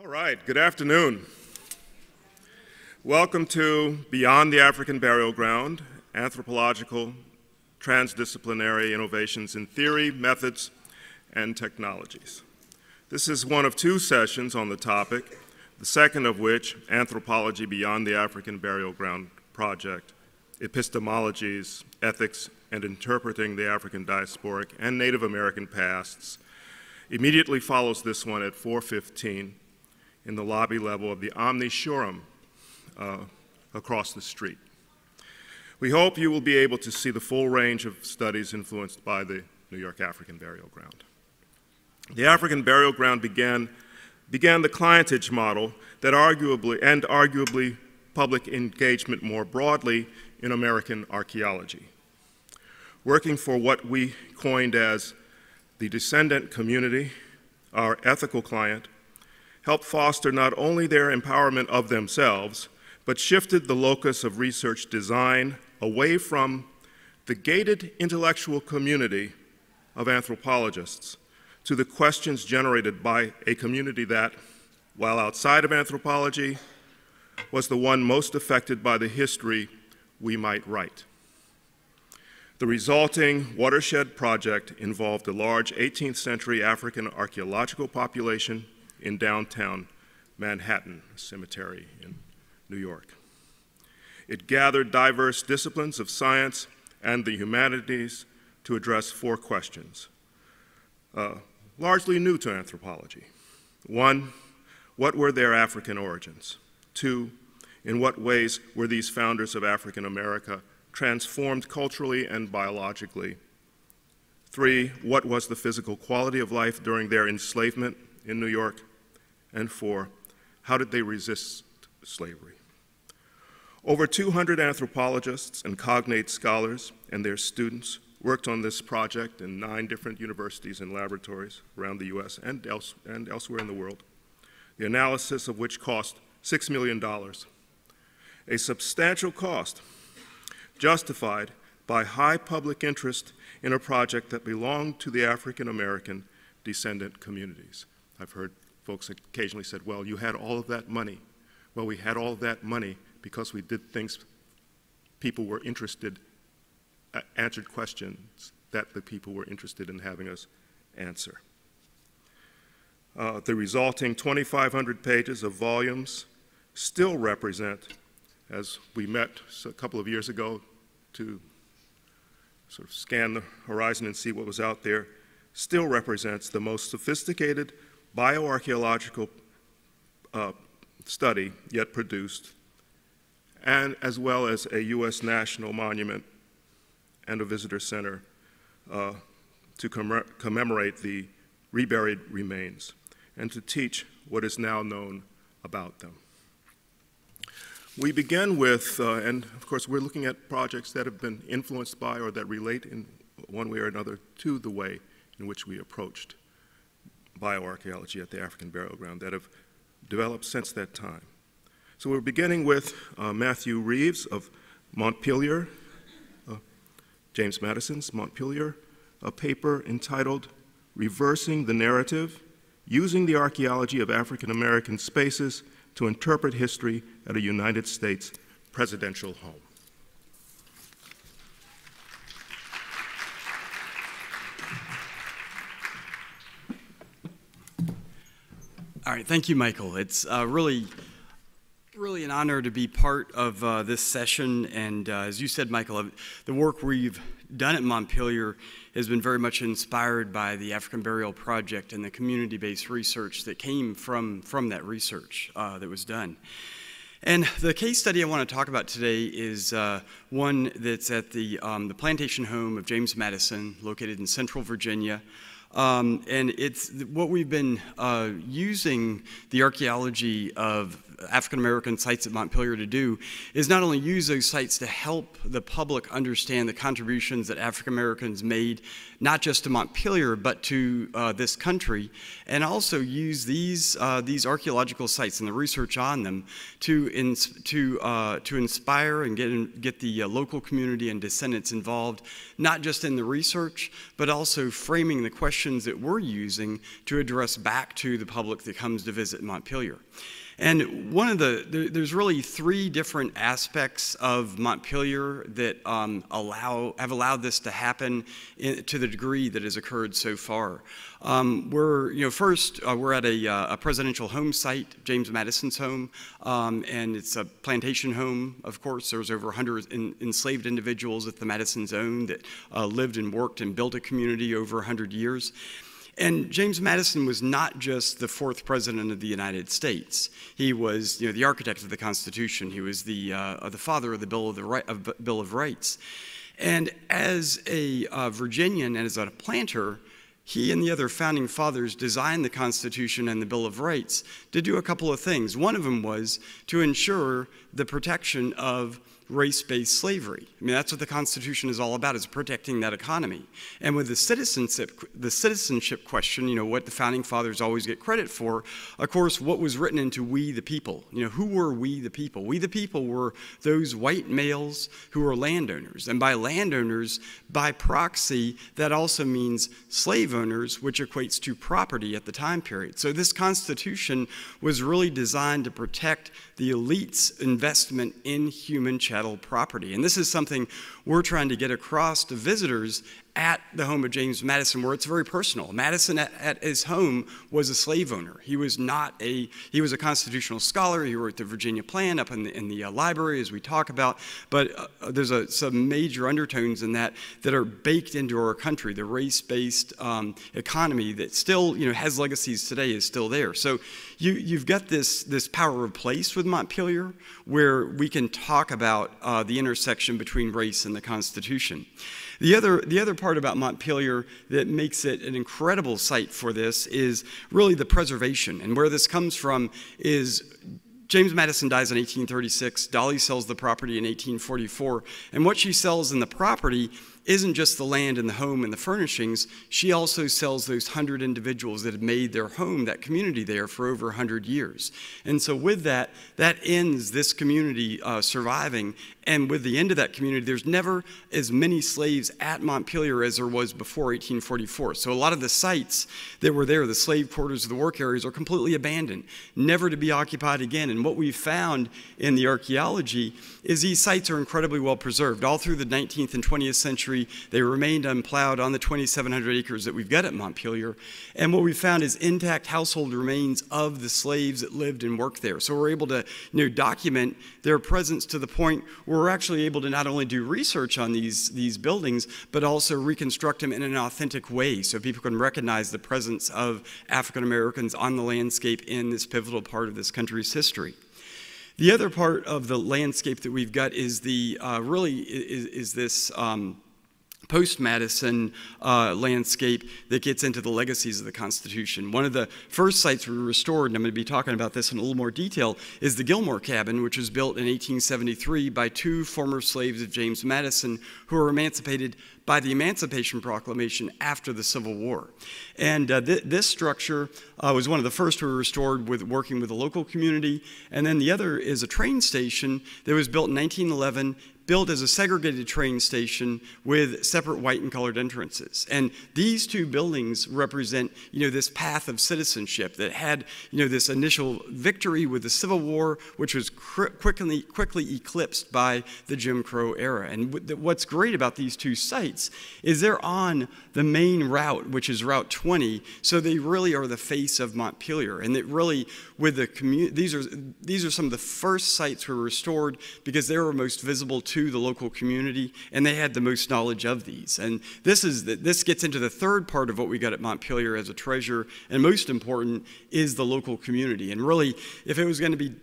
All right, good afternoon. Welcome to Beyond the African Burial Ground, Anthropological, Trans-Disciplinary Innovations in Theory, Methods, and Technologies. This is one of two sessions on the topic, the second of which, Anthropology Beyond the African Burial Ground Project, Epistemologies, Ethics, and Interpreting the African Diasporic and Native American Pasts, immediately follows this one at 4:15 in the lobby level of the Omni Showroom across the street. We hope you will be able to see the full range of studies influenced by the New York African Burial Ground. The African Burial Ground began the clientage model that arguably public engagement more broadly in American archaeology, working for what we coined as the descendant community, our ethical client, helped foster not only their empowerment of themselves, but shifted the locus of research design away from the gated intellectual community of anthropologists to the questions generated by a community that, while outside of anthropology, was the one most affected by the history we might write. The resulting watershed project involved a large 18th century African archaeological population in downtown Manhattan Cemetery in New York. It gathered diverse disciplines of science and the humanities to address four questions, largely new to anthropology. One, what were their African origins? Two, in what ways were these founders of African America transformed culturally and biologically? Three, what was the physical quality of life during their enslavement in New York? And four, how did they resist slavery? Over 200 anthropologists and cognate scholars and their students worked on this project in 9 different universities and laboratories around the US and elsewhere in the world, the analysis of which cost $6 million, a substantial cost justified by high public interest in a project that belonged to the African American descendant communities. I've heard folks occasionally said, well, you had all of that money. Well, we had all of that money because we did things people were interested, answered questions that the people were interested in having us answer. The resulting 2,500 pages of volumes still represent, as we met a couple of years ago to sort of scan the horizon and see what was out there, still represents the most sophisticated bioarchaeological study yet produced, and as well as a U.S. national monument and a visitor center to commemorate the reburied remains and to teach what is now known about them. We begin with, and of course we're looking at projects that have been influenced by or that relate in one way or another to the way in which we approached bioarchaeology at the African Burial Ground that have developed since that time. So we're beginning with Matthew Reeves of Montpelier, James Madison's Montpelier, a paper entitled Reversing the Narrative, Using the Archaeology of African American Spaces to Interpret History at a United States Presidential Home. All right, thank you, Michael. It's really an honor to be part of this session. And as you said, Michael, the work we've done at Montpelier has been very much inspired by the African Burial Project and the community-based research that came from that research that was done. And the case study I want to talk about today is one that's at the plantation home of James Madison, located in Central Virginia. And it's what we've been using the archaeology of African-American sites at Montpelier to do is not only use those sites to help the public understand the contributions that African-Americans made, not just to Montpelier, but to this country, and also use these archaeological sites and the research on them to inspire and get the local community and descendants involved, not just in the research, but also framing the questions that we're using to address back to the public that comes to visit Montpelier. And there's really three different aspects of Montpelier that have allowed this to happen to the degree that has occurred so far. First, we're at a presidential home site, James Madison's home, and it's a plantation home, of course. There's over 100 enslaved individuals that the Madisons owned that lived and worked and built a community over 100 years. And James Madison was not just the fourth president of the United States. He was, the architect of the Constitution. He was the father of the Bill of Rights. And as a Virginian and as a planter, he and the other founding fathers designed the Constitution and the Bill of Rights to do a couple of things. One of them was to ensure the protection of race-based slavery. I mean, that's what the Constitution is all about, is protecting that economy. And with the citizenship question, what the founding fathers always get credit for, of course, what was written into we the people? Who were we the people? We the people were those white males who were landowners. And by landowners, by proxy, that also means slave owners, which equates to property at the time period. So this Constitution was really designed to protect the elite's investment in human chattel property. And this is something we're trying to get across to visitors at the home of James Madison, where it's very personal. Madison at his home was a slave owner. He was he was a constitutional scholar. He wrote the Virginia Plan up in the library, as we talk about, but there's some major undertones in that are baked into our country. The race-based economy that still has legacies today is still there. So you've got this power of place with Montpelier, where we can talk about the intersection between race and the Constitution. The other part about Montpelier that makes it an incredible site for this is really the preservation. And where this comes from is James Madison dies in 1836. Dolly sells the property in 1844. And what she sells in the property isn't just the land and the home and the furnishings. She also sells those 100 individuals that have made their home, that community there, for over 100 years. And so with that ends this community surviving. And with the end of that community, there's never as many slaves at Montpelier as there was before 1844. So a lot of the sites that were there, the slave quarters, the work areas, are completely abandoned, never to be occupied again. And what we've found in the archaeology is these sites are incredibly well preserved. All through the 19th and 20th century, they remained unplowed on the 2,700 acres that we've got at Montpelier. And what we found is intact household remains of the slaves that lived and worked there. So we're able to document their presence to the point where we're actually able to not only do research on these buildings, but also reconstruct them in an authentic way so people can recognize the presence of African Americans on the landscape in this pivotal part of this country's history. The other part of the landscape that we've got is this post-Madison landscape that gets into the legacies of the Constitution. One of the first sites we restored, and I'm going to be talking about this in a little more detail, is the Gilmore Cabin, which was built in 1873 by two former slaves of James Madison who were emancipated by the Emancipation Proclamation after the Civil War. And this structure was one of the first we restored working with the local community. And then the other is a train station that was built in 1911, built as a segregated train station with separate white and colored entrances. And these two buildings represent, this path of citizenship that had, this initial victory with the Civil War, which was quickly eclipsed by the Jim Crow era. And what's great about these two sites is they're on the main route, which is Route 20, so they really are the face of Montpelier. And that really, with the community, these are some of the first sites were restored because they were most visible to the local community, and they had the most knowledge of these. And this gets into the third part of what we got at Montpelier as a treasure, and most important is the local community. And really, if it was going to be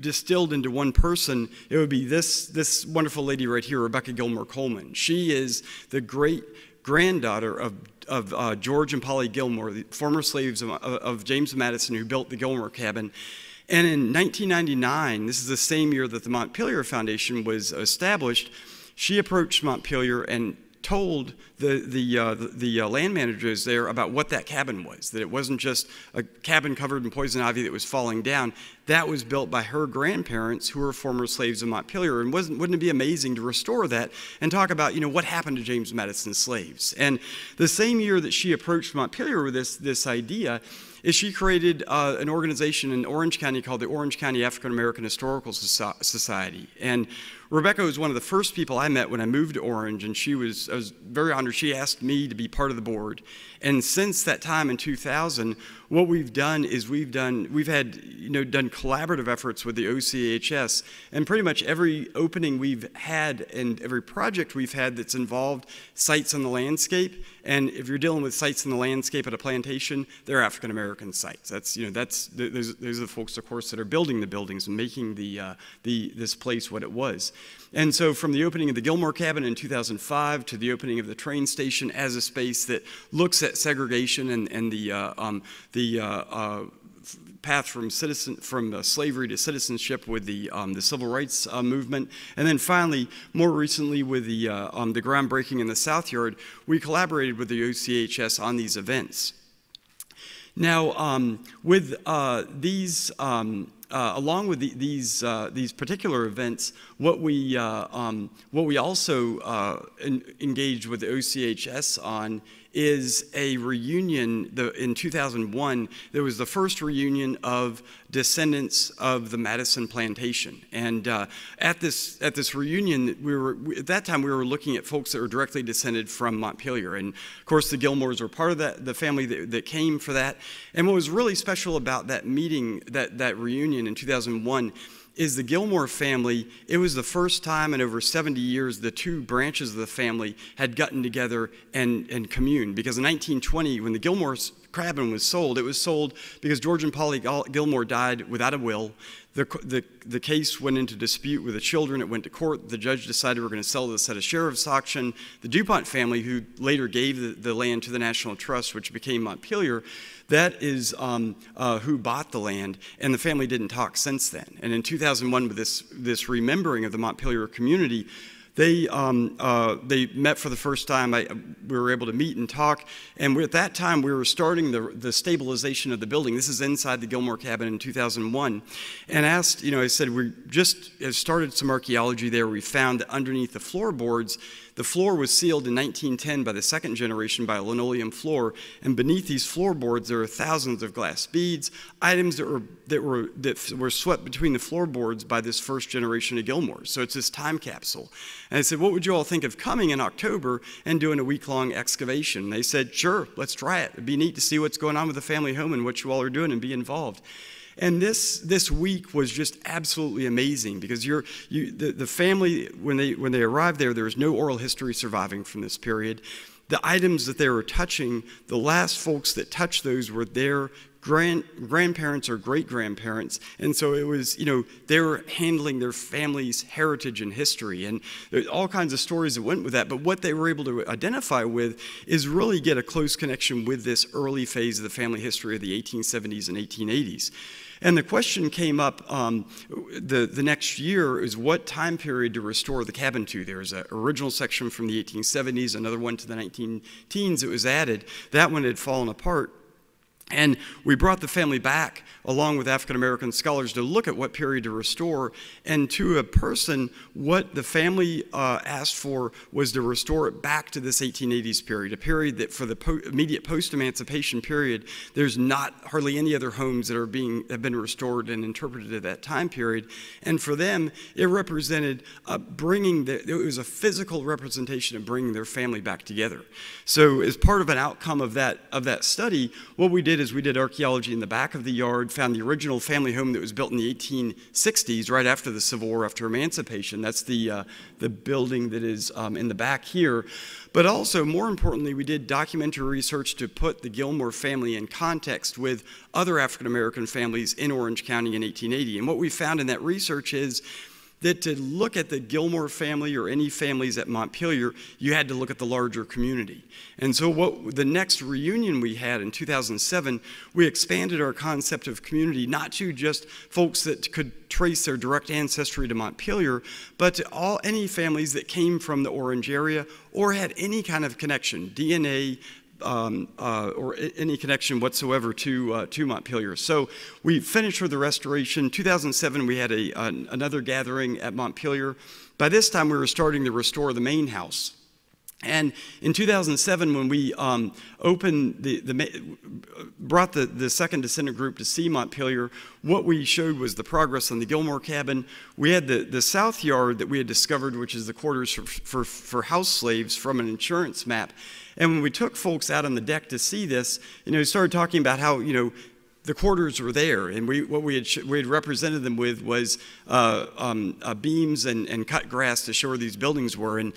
distilled into one person, it would be this wonderful lady right here, Rebecca Gilmore Coleman. She is the great granddaughter of George and Polly Gilmore, the former slaves of James Madison who built the Gilmore Cabin. And in 1999, this is the same year that the Montpelier Foundation was established, she approached Montpelier and told the land managers there about what that cabin was, that it wasn't just a cabin covered in poison ivy that was falling down. That was built by her grandparents, who were former slaves of Montpelier. And wouldn't it be amazing to restore that and talk about, what happened to James Madison's slaves? And the same year that she approached Montpelier with this idea is she created an organization in Orange County called the Orange County African American Historical Society. And Rebecca was one of the first people I met when I moved to Orange, and I was very honored. She asked me to be part of the board. And since that time in 2000, what we've done is we've done collaborative efforts with the OCHS, and pretty much every opening we've had and every project we've had that's involved sites on the landscape. And if you're dealing with sites in the landscape at a plantation, they're African American sites. Those are the folks, of course, that are building the buildings and making this place what it was. And so from the opening of the Gilmore Cabin in 2005 to the opening of the train station as a space that looks at segregation and the path from slavery to citizenship with the civil rights movement, and then finally, more recently, with the groundbreaking in the South Yard, we collaborated with the OCHS on these events. Now, with these. Along with these particular events, what we also engaged with the OCHS on is a reunion. In 2001, there was the first reunion of descendants of the Madison plantation, and at this reunion, at that time we were looking at folks that were directly descended from Montpelier, and of course the Gilmores were part of the family that came for that. And what was really special about that meeting, that reunion in 2001, is the Gilmore family. It was the first time in over 70 years the two branches of the family had gotten together and communed. Because in 1920, when the Gilmore cabin was sold, it was sold because George and Polly Gilmore died without a will. The case went into dispute with the children. It went to court. The judge decided we're going to sell this at a sheriff's auction. The DuPont family, who later gave the land to the National Trust, which became Montpelier, that is who bought the land, and the family didn't talk since then. And in 2001, with this remembering of the Montpelier community, they met for the first time. We were able to meet and talk, and at that time we were starting the stabilization of the building. This is inside the Gilmore cabin in 2001, and asked, I said, we just started some archaeology there. We found that underneath the floorboards, the floor was sealed in 1910 by the second generation by a linoleum floor, and beneath these floorboards there are thousands of glass beads, items that were swept between the floorboards by this first generation of Gilmores. So it's this time capsule. And I said, what would you all think of coming in October and doing a week-long excavation? And they said, sure, let's try it. It'd be neat to see what's going on with the family home and what you all are doing and be involved. And this week was just absolutely amazing, because the family, when they arrived there was no oral history surviving from this period. The items that they were touching, the last folks that touched those were their grandparents or great-grandparents, and so it was, they were handling their family's heritage and history, and there's all kinds of stories that went with that. But what they were able to identify with is really get a close connection with this early phase of the family history of the 1870s and 1880s. And the question came up the next year is what time period to restore the cabin to. There's an original section from the 1870s, another one to the 19-teens that was added. That one had fallen apart. And we brought the family back, along with African-American scholars, to look at what period to restore. And to a person, what the family asked for was to restore it back to this 1880s period, a period that for the immediate post-emancipation period, there's not hardly any other homes that have been restored and interpreted at that time period. And for them, it represented it was a physical representation of bringing their family back together. So as part of an outcome of that study, what we did is we did archaeology in the back of the yard, found the original family home that was built in the 1860s, right after the Civil War, after emancipation. That's the building that is in the back here. But also, more importantly, we did documentary research to put the Gilmore family in context with other African-American families in Orange County in 1880. And what we found in that research is that to look at the Gilmore family or any families at Montpelier, you had to look at the larger community. And so the next reunion we had in 2007, we expanded our concept of community, not to just folks that could trace their direct ancestry to Montpelier, but to any families that came from the Orange area or had any kind of connection, DNA, or any connection whatsoever to Montpelier. So we finished with the restoration. 2007, we had another gathering at Montpelier. By this time, we were starting to restore the main house. And in 2007, when we brought the second descendant group to see Montpelier, what we showed was the progress on the Gilmore cabin. We had the south yard that we had discovered, which is the quarters for house slaves from an insurance map. And when we took folks out on the deck to see this, we started talking about how, the quarters were there, and what we had represented them with was beams and cut grass to show where these buildings were. And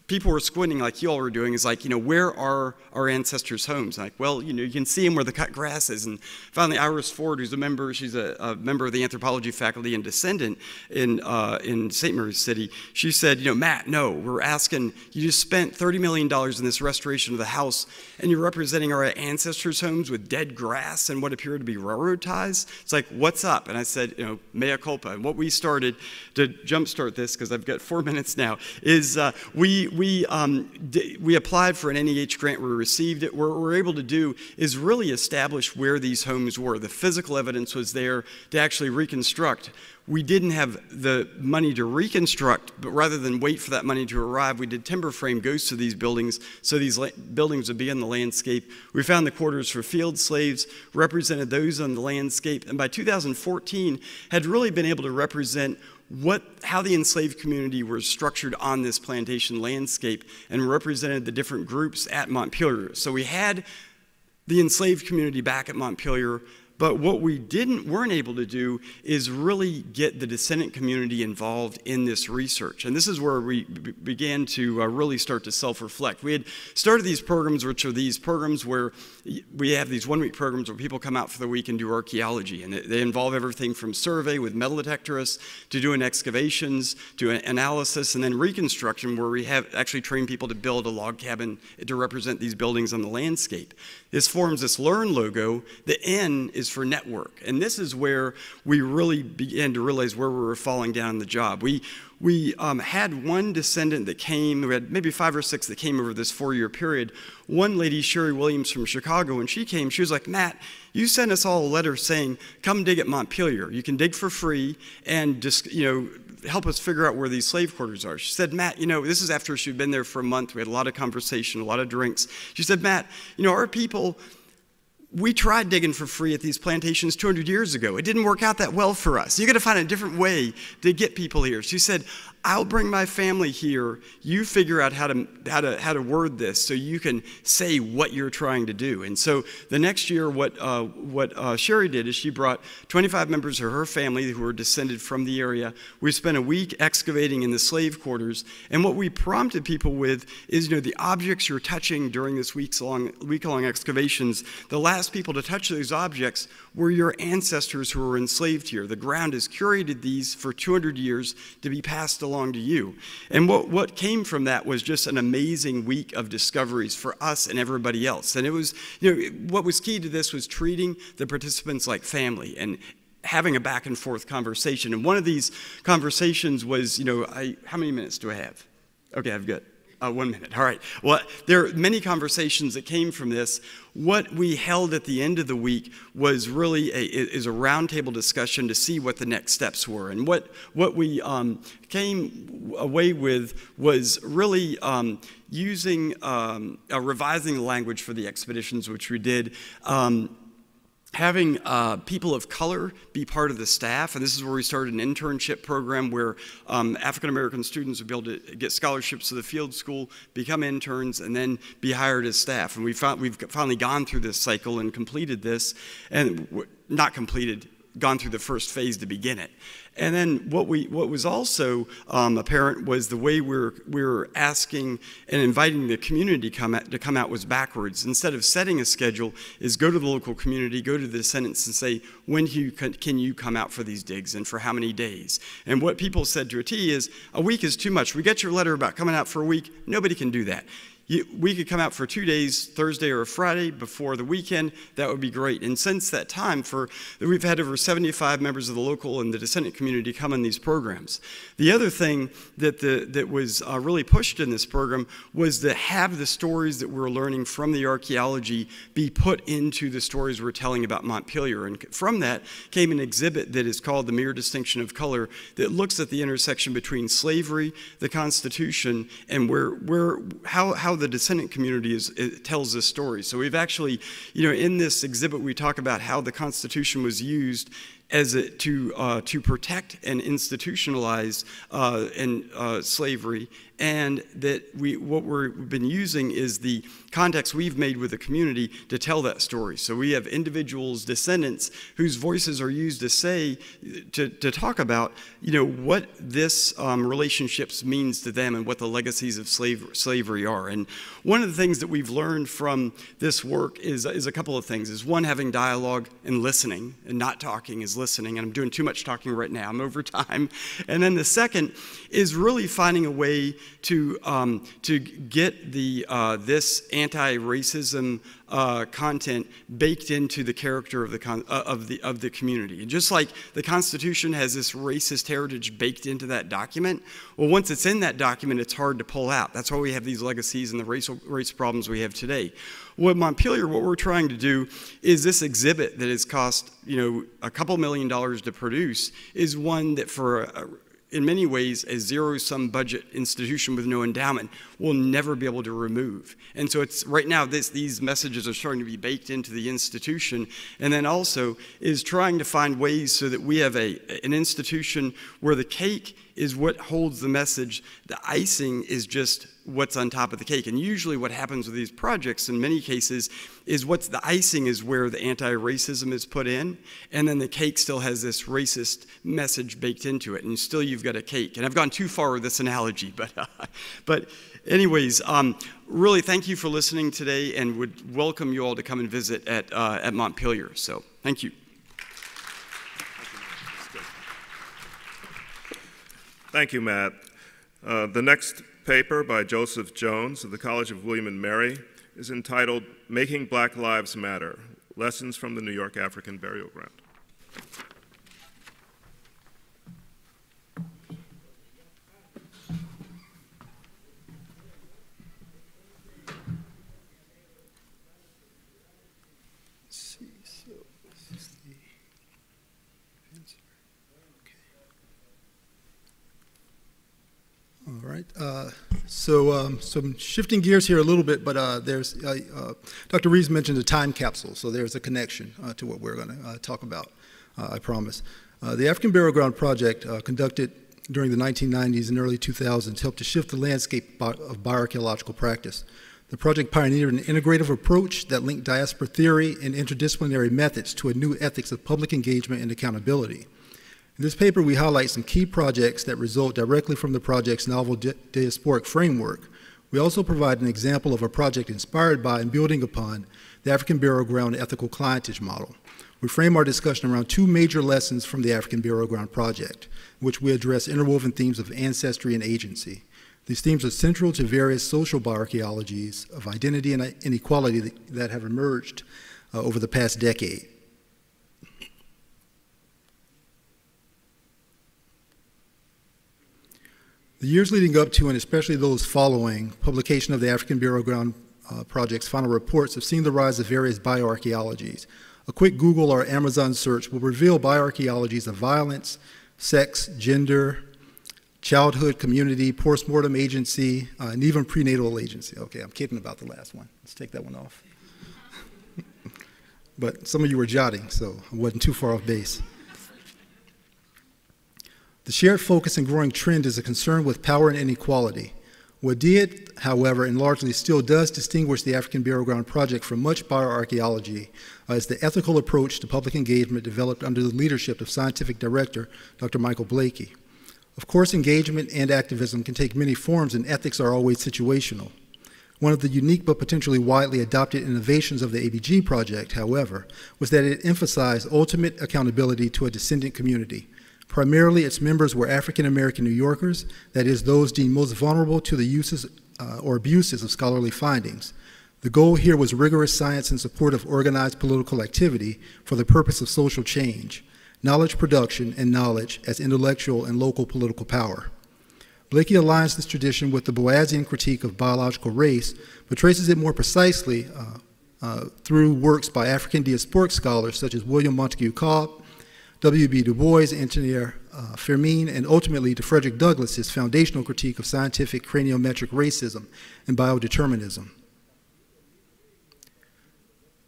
people were squinting like you all were doing. It's like, where are our ancestors' homes? Like, well, you can see them where the cut grass is. And finally, Iris Ford, who's she's a member of the anthropology faculty and descendant in St. Mary's City, she said, Matt, no, we're asking, you just spent $30 million in this restoration of the house, and you're representing our ancestors' homes with dead grass and what appeared to be railroad ties. It's like, what's up? And I said, mea culpa. And what we started to jumpstart this, because I've got 4 minutes now, is we applied for an NEH grant. We received it. What we're able to do is really establish where these homes were. The physical evidence was there to actually reconstruct. We didn't have the money to reconstruct, but rather than wait for that money to arrive, we did timber frame ghosts of these buildings, so these buildings would be in the landscape. We found the quarters for field slaves, represented those on the landscape, and by 2014 had really been able to represent how the enslaved community was structured on this plantation landscape and represented the different groups at Montpelier. So we had the enslaved community back at Montpelier, but what we weren't able to do is really get the descendant community involved in this research. And this is where we began to really start to self-reflect. We had started these programs, which are these programs where we have these one-week programs where people come out for the week and do archaeology. And they involve everything from survey with metal detectorists to doing excavations, to analysis, and then reconstruction, where we have actually trained people to build a log cabin to represent these buildings on the landscape. This forms this LEARN logo. The N is for network. And this is where we really began to realize where we were falling down in the job. We had one descendant that came, we had maybe 5 or 6 that came over this 4-year period. One lady, Sherry Williams from Chicago, when she came, she was like, Matt, you sent us all a letter saying, come dig at Montpelier. You can dig for free and just, help us figure out where these slave quarters are. She said, Matt, this is after she'd been there for a month. We had a lot of conversation, a lot of drinks. She said, Matt, our people, we tried digging for free at these plantations 200 years ago. It didn't work out that well for us. You got to find a different way to get people here. She said, I'll bring my family here. You figure out how to word this so you can say what you're trying to do. And so the next year, what Sherry did is she brought 25 members of her family who were descended from the area. We spent a week excavating in the slave quarters. And what we prompted people with is, the objects you're touching during this week-long excavations, the last people to touch those objects were your ancestors who were enslaved here. The ground has curated these for 200 years to be passed along to you. And what came from that was just an amazing week of discoveries for us and everybody else. And it was, what was key to this was treating the participants like family and having a back and forth conversation. And one of these conversations was, how many minutes do I have? Okay, I've got 1 minute. All right. Well, there are many conversations that came from this. What we held at the end of the week was really a roundtable discussion to see what the next steps were. And what we came away with was really revising the language for the expeditions, which we did. Having people of color be part of the staff, and this is where we started an internship program where African-American students would be able to get scholarships to the field school, become interns, and then be hired as staff. And we've finally gone through this cycle and completed this, and not completed, gone through the first phase to begin it. And then what was also apparent was the way we're asking and inviting the community to come out was backwards. Instead of setting a schedule, is go to the local community, go to the descendants and say, when can you come out for these digs and for how many days? And what people said to a T is, a week is too much. We get your letter about coming out for a week. Nobody can do that. We could come out for 2 days, Thursday or Friday before the weekend. That would be great. And since that time, we've had over 75 members of the local and the descendant community come in these programs. The other thing that was really pushed in this program was to have the stories that we're learning from the archaeology be put into the stories we're telling about Montpelier. And from that came an exhibit that is called The Mere Distinction of Color that looks at the intersection between slavery, the Constitution, and how the descendant community tells this story. So we've actually, in this exhibit, we talk about how the Constitution was used to protect and institutionalize slavery, and that what we've been using is the context we've made with the community to tell that story. So we have individuals, descendants, whose voices are used to talk about, what this relationships means to them and what the legacies of slavery are. And one of the things that we've learned from this work is a couple of things. Is one, having dialogue and listening, and not talking is listening, and I'm doing too much talking right now. I'm over time. And then the second is really finding a way to get this anti-racism content baked into the character of the community. And just like the Constitution has this racist heritage baked into that document, well, once it's in that document, it's hard to pull out. That's why we have these legacies and the race problems we have today. What Montpelier, what we're trying to do is this exhibit that has cost, a couple $1 million to produce, is one that in many ways, a zero-sum budget institution with no endowment will never be able to remove. And so it's right now, these messages are starting to be baked into the institution, and then also is trying to find ways so that we have an institution where the cake is what holds the message. The icing is just what's on top of the cake. And usually what happens with these projects in many cases is the icing is where the anti-racism is put in, and then the cake still has this racist message baked into it, and still you've got a cake. And I've gone too far with this analogy, but anyways, really thank you for listening today, and would welcome you all to come and visit at Montpelier. So thank you. Thank you, Matt. The next paper by Joseph Jones of the College of William and Mary is entitled Making Black Lives Matter, Lessons from the New York African Burial Ground. All right, so I'm shifting gears here a little bit, but there's, Dr. Reeves mentioned a time capsule, so there's a connection to what we're going to talk about, I promise. The African Burial Ground Project, conducted during the 1990s and early 2000s, helped to shift the landscape of bioarchaeological practice. The project pioneered an integrative approach that linked diaspora theory and interdisciplinary methods to a new ethics of public engagement and accountability. In this paper, we highlight some key projects that result directly from the project's novel diasporic framework. We also provide an example of a project inspired by and building upon the African Burial Ground ethical clientage model. We frame our discussion around two major lessons from the African Burial Ground Project, in which we address interwoven themes of ancestry and agency. These themes are central to various social bioarchaeologies of identity and inequality that have emerged over the past decade. The years leading up to, and especially those following, publication of the African Burial Ground Project's final reports have seen the rise of various bioarchaeologies. A quick Google or Amazon search will reveal bioarchaeologies of violence, sex, gender, childhood, community, postmortem agency, and even prenatal agency. Okay, I'm kidding about the last one. Let's take that one off. But some of you were jotting, so I wasn't too far off base. The shared focus and growing trend is a concern with power and inequality. What did, however, and largely still does distinguish the African Burial Ground Project from much bioarchaeology is the ethical approach to public engagement developed under the leadership of Scientific Director Dr. Michael Blakey. Of course, engagement and activism can take many forms, and ethics are always situational. One of the unique but potentially widely adopted innovations of the ABG project, however, was that it emphasized ultimate accountability to a descendant community. Primarily, its members were African American New Yorkers, that is, those deemed most vulnerable to the uses or abuses of scholarly findings. The goal here was rigorous science in support of organized political activity for the purpose of social change, knowledge production, and knowledge as intellectual and local political power. Blakey aligns this tradition with the Boasian critique of biological race, but traces it more precisely through works by African diasporic scholars such as William Montague Cobb, W.B. Du Bois, Engineer Firmin, and ultimately to Frederick Douglass's foundational critique of scientific craniometric racism and biodeterminism.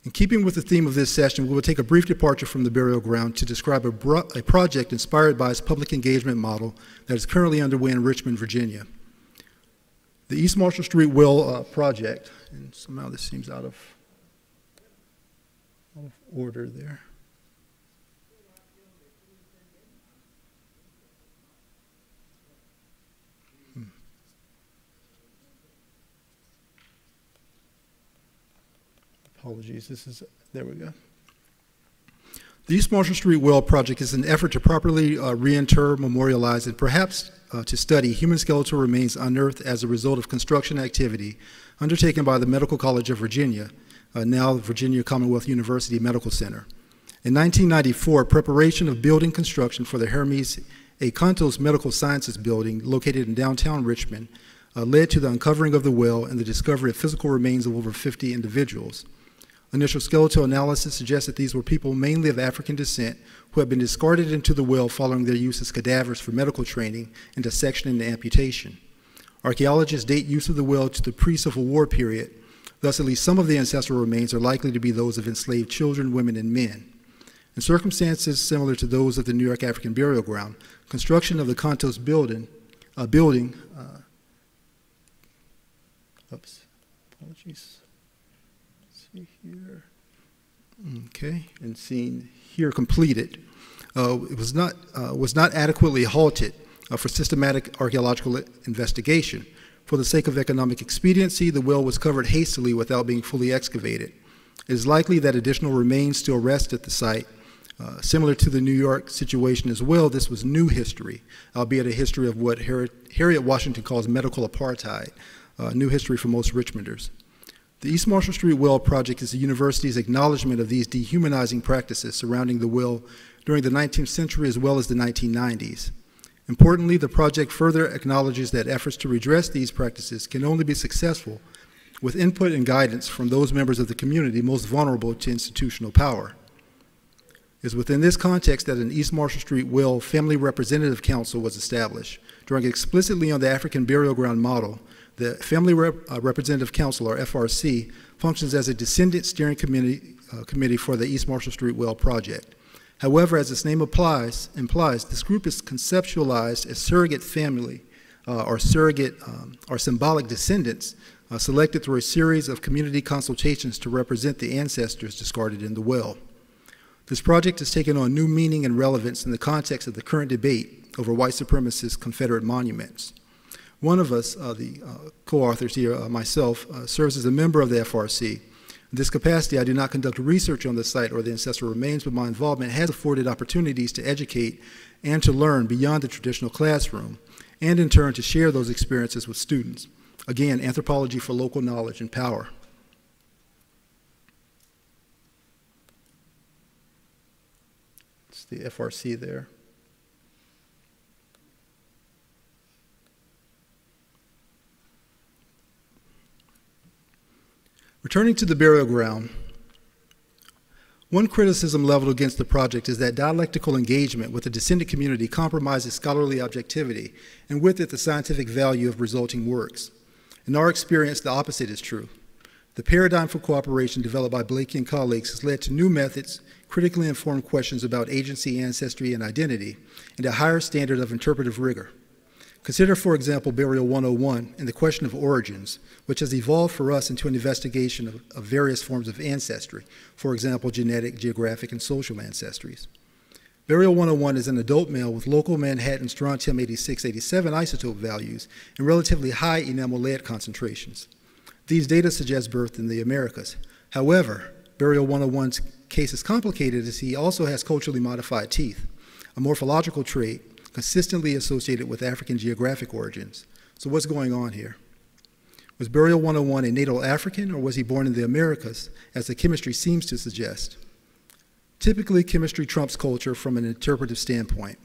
In keeping with the theme of this session, we will take a brief departure from the burial ground to describe a project inspired by its public engagement model that is currently underway in Richmond, Virginia. The East Marshall Street Well project, and somehow this seems out of order there. Apologies, there we go. The East Marshall Street Well project is an effort to properly reinter, memorialize, and perhaps to study human skeletal remains unearthed as a result of construction activity undertaken by the Medical College of Virginia, now Virginia Commonwealth University Medical Center. In 1994, preparation of building construction for the Hermes A. Contos Medical Sciences Building, located in downtown Richmond, led to the uncovering of the well and the discovery of physical remains of over 50 individuals. Initial skeletal analysis suggests that these were people mainly of African descent who had been discarded into the well following their use as cadavers for medical training and dissection and amputation. Archaeologists date use of the well to the pre-Civil War period, thus at least some of the ancestral remains are likely to be those of enslaved children, women, and men. In circumstances similar to those of the New York African Burial Ground, construction of the Contos building, apologies. See here. Okay, and seen here completed. It was not adequately halted for systematic archaeological investigation. For the sake of economic expediency, the well was covered hastily without being fully excavated. It is likely that additional remains still rest at the site. Similar to the New York situation as well, this was new history, albeit a history of what Harriet Washington calls medical apartheid, new history for most Richmonders. The East Marshall Street Well project is the university's acknowledgement of these dehumanizing practices surrounding the well during the 19th century as well as the 1990s. Importantly, the project further acknowledges that efforts to redress these practices can only be successful with input and guidance from those members of the community most vulnerable to institutional power. It is within this context that an East Marshall Street Well Family Representative Council was established. Drawing explicitly on the African Burial Ground model, the Family Representative Council, or FRC, functions as a descendant steering committee for the East Marshall Street Well project. However, as its name implies, this group is conceptualized as surrogate family or symbolic descendants selected through a series of community consultations to represent the ancestors discarded in the well. This project has taken on new meaning and relevance in the context of the current debate over white supremacist Confederate monuments. One of us, the co-authors here, myself, serves as a member of the FRC. In this capacity, I do not conduct research on the site or the ancestral remains, but my involvement has afforded opportunities to educate and to learn beyond the traditional classroom, and in turn to share those experiences with students. Again, anthropology for local knowledge and power. It's the FRC there. Returning to the burial ground, one criticism leveled against the project is that dialectical engagement with the descendant community compromises scholarly objectivity, and with it the scientific value of resulting works. In our experience, the opposite is true. The paradigm for cooperation developed by Blakey and colleagues has led to new methods, critically informed questions about agency, ancestry, and identity, and a higher standard of interpretive rigor. Consider, for example, Burial 101 and the question of origins, which has evolved for us into an investigation of various forms of ancestry, for example, genetic, geographic, and social ancestries. Burial 101 is an adult male with local Manhattan strontium 8687 isotope values and relatively high enamel lead concentrations. These data suggest birth in the Americas. However, Burial 101's case is complicated as he also has culturally modified teeth, a morphological trait consistently associated with African geographic origins. So what's going on here? Was Burial 101 a natal African, or was he born in the Americas, as the chemistry seems to suggest? Typically, chemistry trumps culture from an interpretive standpoint.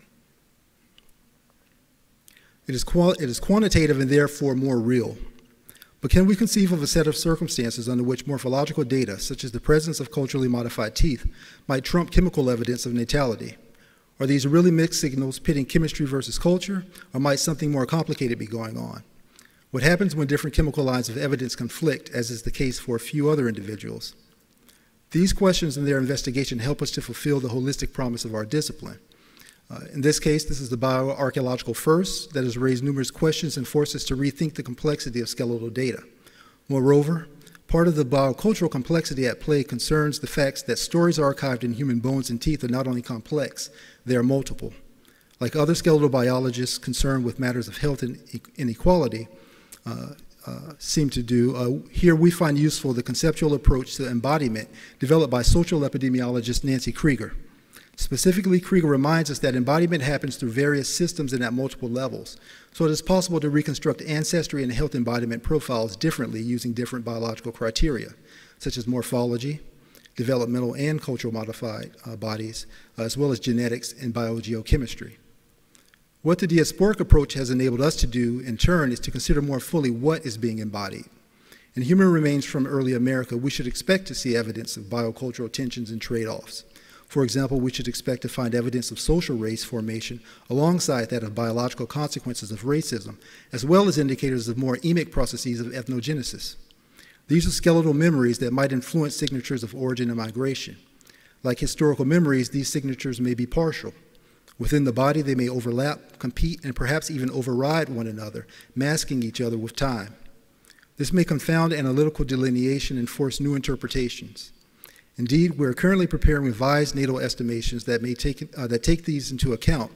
It is quantitative and therefore more real. But can we conceive of a set of circumstances under which morphological data, such as the presence of culturally modified teeth, might trump chemical evidence of natality? Are these really mixed signals pitting chemistry versus culture, or might something more complicated be going on? What happens when different chemical lines of evidence conflict, as is the case for a few other individuals? These questions and their investigation help us to fulfill the holistic promise of our discipline. In this case, this is the bioarchaeological first that has raised numerous questions and forced us to rethink the complexity of skeletal data. Moreover, part of the biocultural complexity at play concerns the fact that stories archived in human bones and teeth are not only complex, they are multiple. Like other skeletal biologists concerned with matters of health and inequality seem to do, here we find useful the conceptual approach to embodiment developed by social epidemiologist Nancy Krieger. Specifically, Krieger reminds us that embodiment happens through various systems and at multiple levels, so it is possible to reconstruct ancestry and health embodiment profiles differently using different biological criteria, such as morphology, developmental and cultural modified bodies, as well as genetics and biogeochemistry. What the diasporic approach has enabled us to do, in turn, is to consider more fully what is being embodied. In human remains from early America, we should expect to see evidence of biocultural tensions and trade-offs. For example, we should expect to find evidence of social race formation alongside that of biological consequences of racism, as well as indicators of more emic processes of ethnogenesis. These are skeletal memories that might influence signatures of origin and migration. Like historical memories, these signatures may be partial. Within the body, they may overlap, compete, and perhaps even override one another, masking each other with time. This may confound analytical delineation and force new interpretations. Indeed, we're currently preparing revised natal estimations that may take these into account,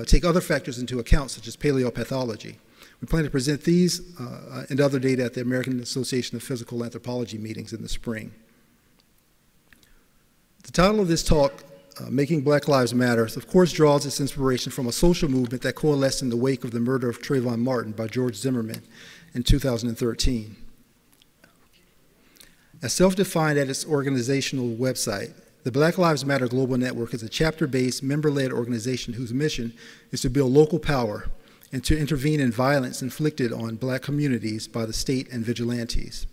take other factors into account, such as paleopathology. We plan to present these and other data at the American Association of Physical Anthropology meetings in the spring. The title of this talk, Making Black Lives Matter, of course draws its inspiration from a social movement that coalesced in the wake of the murder of Trayvon Martin by George Zimmerman in 2013. As self-defined at its organizational website, the Black Lives Matter Global Network is a chapter-based, member-led organization whose mission is to build local power and to intervene in violence inflicted on Black communities by the state and vigilantes.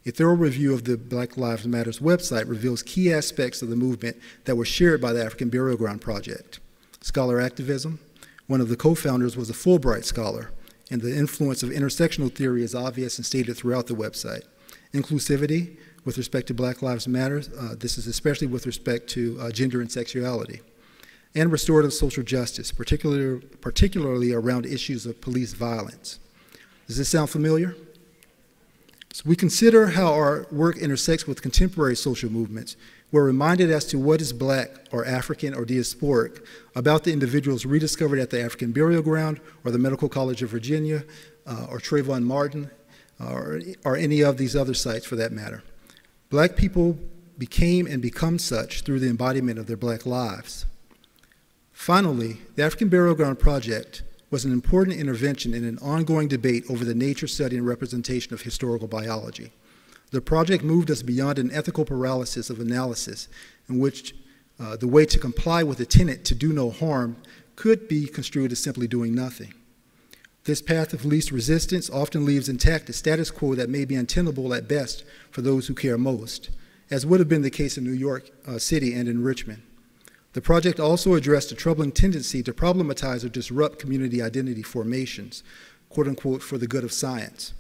A thorough review of the Black Lives Matter's website reveals key aspects of the movement that were shared by the African Burial Ground Project. Scholar activism. One of the co-founders was a Fulbright scholar, and the influence of intersectional theory is obvious and stated throughout the website. Inclusivity with respect to Black Lives Matter, this is especially with respect to gender and sexuality. And restorative social justice, particularly around issues of police violence. Does this sound familiar? So we consider how our work intersects with contemporary social movements. We're reminded as to what is Black or African or diasporic about the individuals rediscovered at the African Burial Ground or the Medical College of Virginia or Trayvon Martin or any of these other sites for that matter. Black people became and become such through the embodiment of their Black lives. Finally, the African Burial Ground Project was an important intervention in an ongoing debate over the nature, study, and representation of historical biology. The project moved us beyond an ethical paralysis of analysis in which the way to comply with the tenet to do no harm could be construed as simply doing nothing. This path of least resistance often leaves intact a status quo that may be untenable at best for those who care most, as would have been the case in New York City and in Richmond. The project also addressed a troubling tendency to problematize or disrupt community identity formations, quote unquote, for the good of science.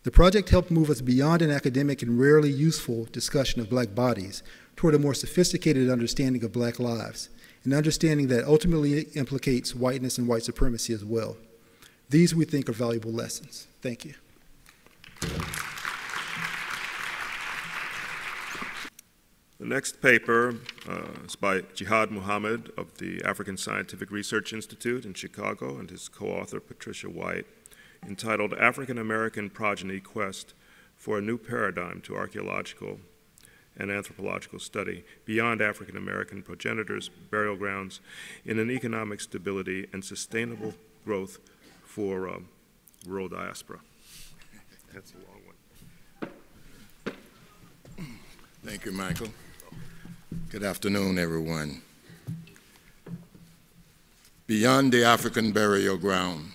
The project helped move us beyond an academic and rarely useful discussion of Black bodies toward a more sophisticated understanding of Black lives, an understanding that ultimately implicates whiteness and white supremacy as well. These, we think, are valuable lessons. Thank you. The next paper is by Jihad Muhammad of the African Scientific Research Institute in Chicago and his co-author Patricia White, entitled African American Progeny Quest for a New Paradigm to Archaeological and Anthropological Study Beyond African American Progenitors, Burial Grounds in an Economic Stability and Sustainable Growth for Rural Diaspora. That's a long one. Thank you, Michael. Good afternoon, everyone. Beyond the African Burial Ground,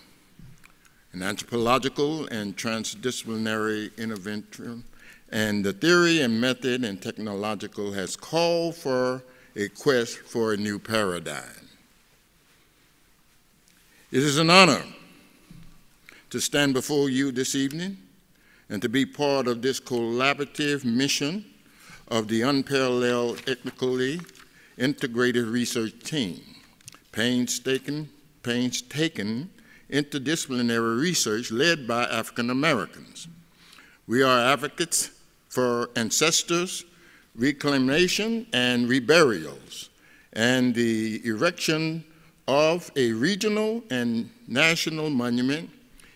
an anthropological and transdisciplinary intervention, and the theory and method and technological has called for a quest for a new paradigm. It is an honor to stand before you this evening and to be part of this collaborative mission of the Unparalleled Ethnically Integrated Research Team, painstaking interdisciplinary research led by African Americans. We are advocates for ancestors, reclamation, and reburials, and the erection of a regional and national monument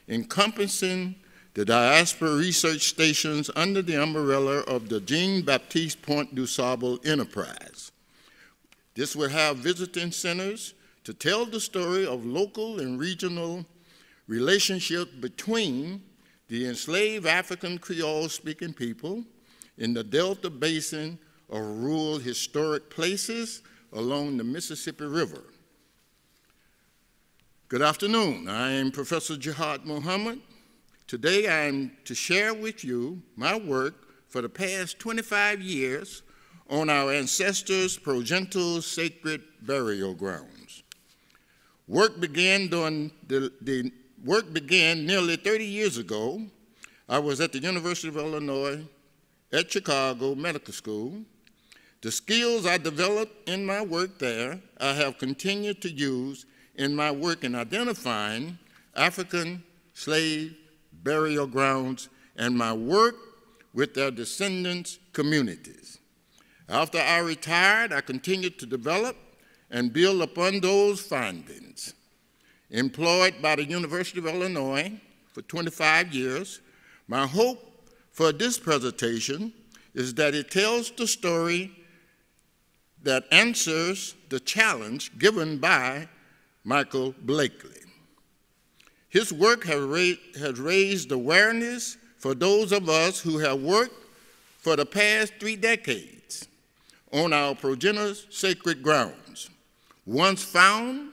encompassing the diaspora research stations under the umbrella of the Jean-Baptiste Point du Sable enterprise. This will have visiting centers to tell the story of local and regional relationships between the enslaved African Creole-speaking people in the Delta Basin of rural historic places along the Mississippi River. Good afternoon. I am Professor Jihad Muhammad. Today I am to share with you my work for the past 25 years on our ancestors' progenital sacred burial grounds. Work began nearly 30 years ago. I was at the University of Illinois at Chicago Medical School. The skills I developed in my work there, I have continued to use in my work in identifying African slave burial grounds and my work with their descendants' communities. After I retired, I continued to develop and build upon those findings. Employed by the University of Illinois for 25 years, my hope for this presentation is that it tells the story that answers the challenge given by Michael Blakely. His work has raised awareness for those of us who have worked for the past 3 decades on our progenitors' sacred grounds. Once found,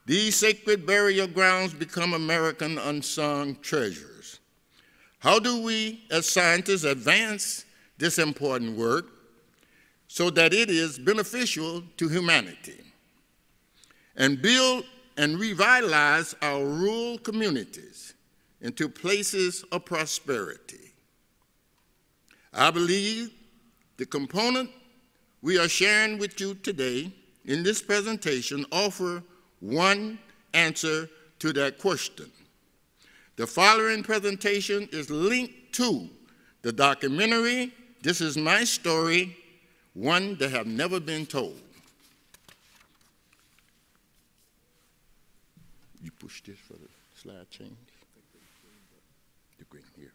these sacred burial grounds become American unsung treasures. How do we, as scientists, advance this important work so that it is beneficial to humanity and build and revitalize our rural communities into places of prosperity? I believe the component we are sharing with you today in this presentation offer one answer to that question. The following presentation is linked to the documentary, This Is My Story, One That Have Never Been Told. You push this for the slide change? The green here.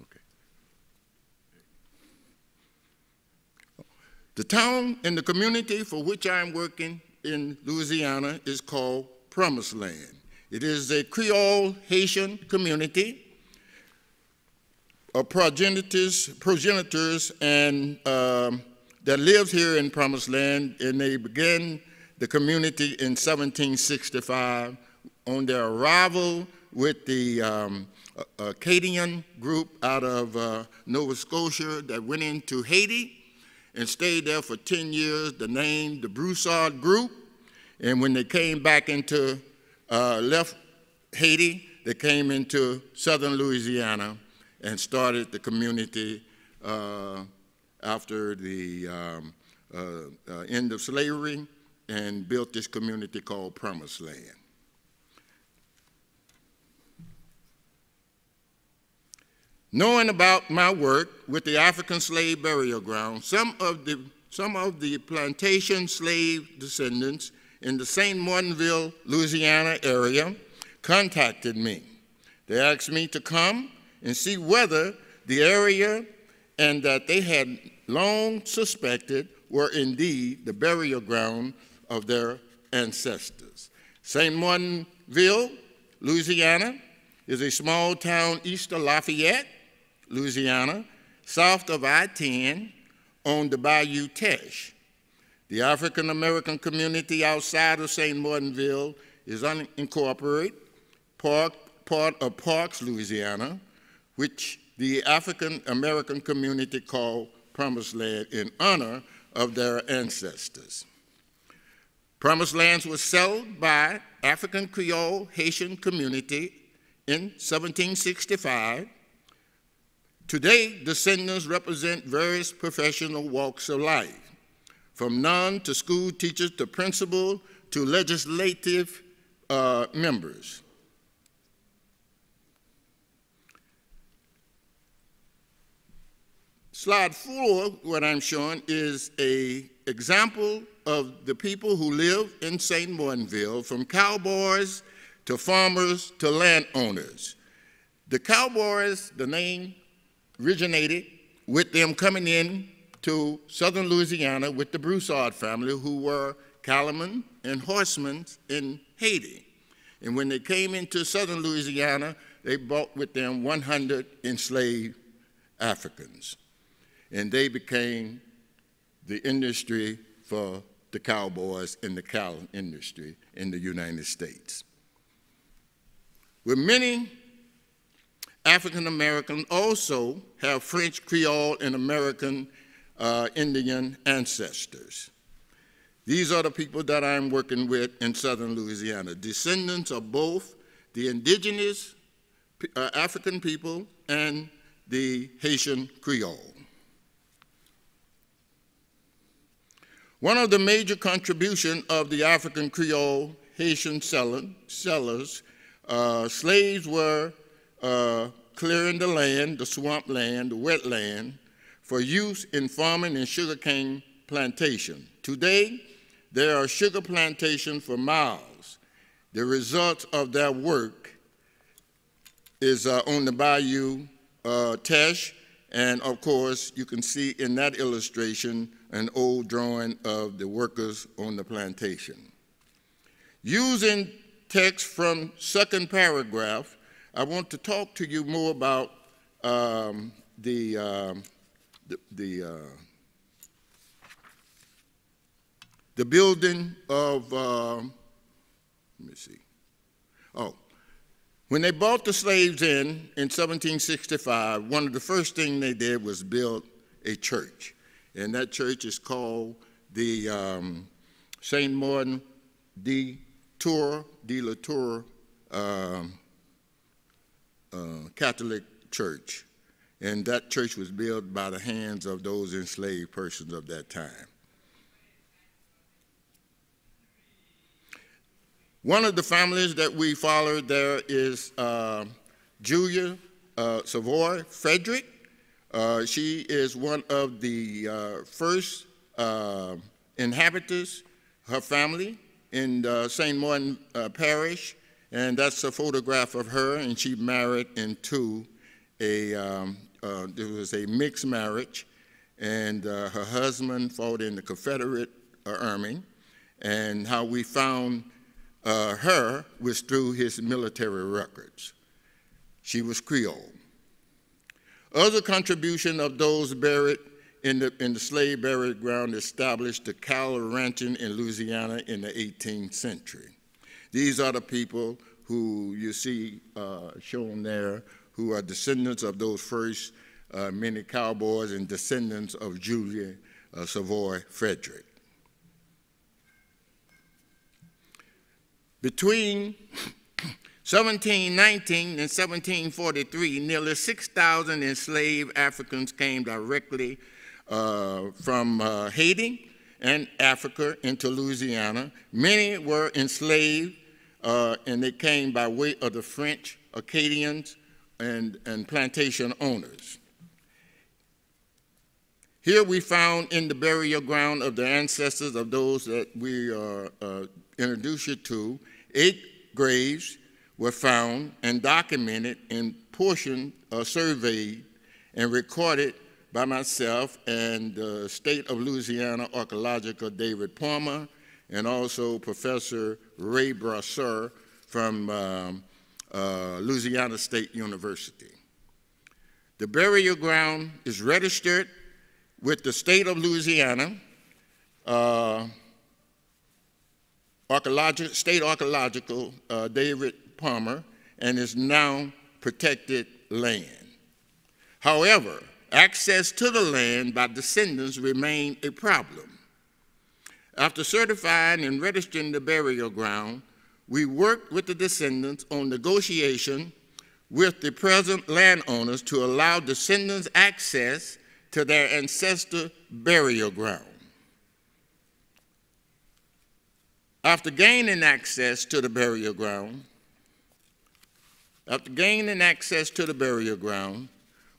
Okay. The town and the community for which I'm working in Louisiana is called Promiseland. It is a Creole Haitian community of progenitors and that lives here in Promiseland, and they began the community in 1765 on their arrival with the Acadian group out of Nova Scotia that went into Haiti and stayed there for 10 years, the name, the Broussard Group. And when they came back into, left Haiti, they came into southern Louisiana and started the community after the end of slavery and built this community called Promiseland. Knowing about my work with the African slave burial ground, some of the plantation slave descendants in the St. Martinville, Louisiana area contacted me. They asked me to come and see whether the area and that they had long suspected were indeed the burial ground of their ancestors. St. Martinville, Louisiana, is a small town east of Lafayette, Louisiana, south of I-10 on the Bayou Teche. The African American community outside of St. Martinville is unincorporated, part of Parks, Louisiana, which the African American community called Promiseland in honor of their ancestors. Promiseland was settled by African Creole Haitian community in 1765. Today, descendants represent various professional walks of life, from none to school teachers to principal to legislative members. Slide 4, what I'm showing, is an example of the people who live in St. Martinville, from cowboys to farmers to landowners. The cowboys, the name originated with them coming in to southern Louisiana with the Broussard family, who were cattlemen and horsemen in Haiti. And when they came into southern Louisiana, they brought with them 100 enslaved Africans. And they became the industry for the cowboys in the cattle industry in the United States. With many African Americans also have French, Creole, and American Indian ancestors. These are the people that I'm working with in southern Louisiana, descendants of both the indigenous African people and the Haitian Creole. One of the major contributions of the African Creole Haitian settlers, slaves were clearing the land, the swamp land, the wetland, for use in farming and sugarcane plantation. Today, there are sugar plantations for miles. The result of their work is on the Bayou Teche, and of course, you can see in that illustration an old drawing of the workers on the plantation. Using text from second paragraph, I want to talk to you more about the building of, let me see. Oh, when they brought the slaves in 1765, one of the first things they did was build a church. And that church is called the Saint Martin de la Tour Catholic Church. And that church was built by the hands of those enslaved persons of that time. One of the families that we followed there is Julia Savoy Frederick. She is one of the first inhabitants, her family, in St. Martin Parish, and that's a photograph of her, and she married into there was a mixed marriage, and her husband fought in the Confederate Army, and how we found her was through his military records. She was Creole. Other contribution of those buried in the slave burial ground established the cattle ranching in Louisiana in the 18th century. These are the people who you see shown there, who are descendants of those first many cowboys and descendants of Julia Savoy Frederick. Between 1719 and 1743, nearly 6,000 enslaved Africans came directly from Haiti and Africa into Louisiana. Many were enslaved, and they came by way of the French, Acadians, and plantation owners. Here we found in the burial ground of the ancestors of those that we introduced you to, 8 graves were found and documented and portions surveyed and recorded by myself and the state of Louisiana archaeological David Palmer and also Professor Ray Brasseur from Louisiana State University. The burial ground is registered with the state of Louisiana, state archaeological David Palmer, and is now protected land. However, access to the land by descendants remained a problem. After certifying and registering the burial ground, we worked with the descendants on negotiation with the present landowners to allow descendants access to their ancestor burial ground. After gaining access to the burial ground,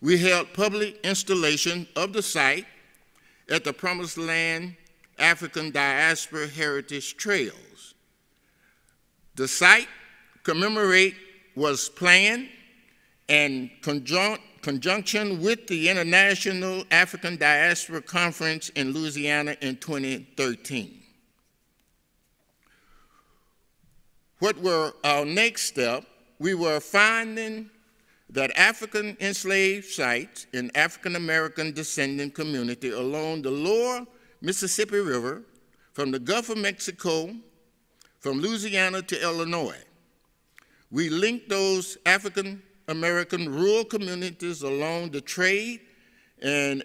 we held public installation of the site at the Promiseland African Diaspora Heritage Trails. The site commemorate was planned in conjunction with the International African Diaspora Conference in Louisiana in 2013. What were our next step? We were finding that African enslaved sites in African American descendant community along the lower Mississippi River from the Gulf of Mexico, from Louisiana to Illinois. We linked those African American rural communities along the trade and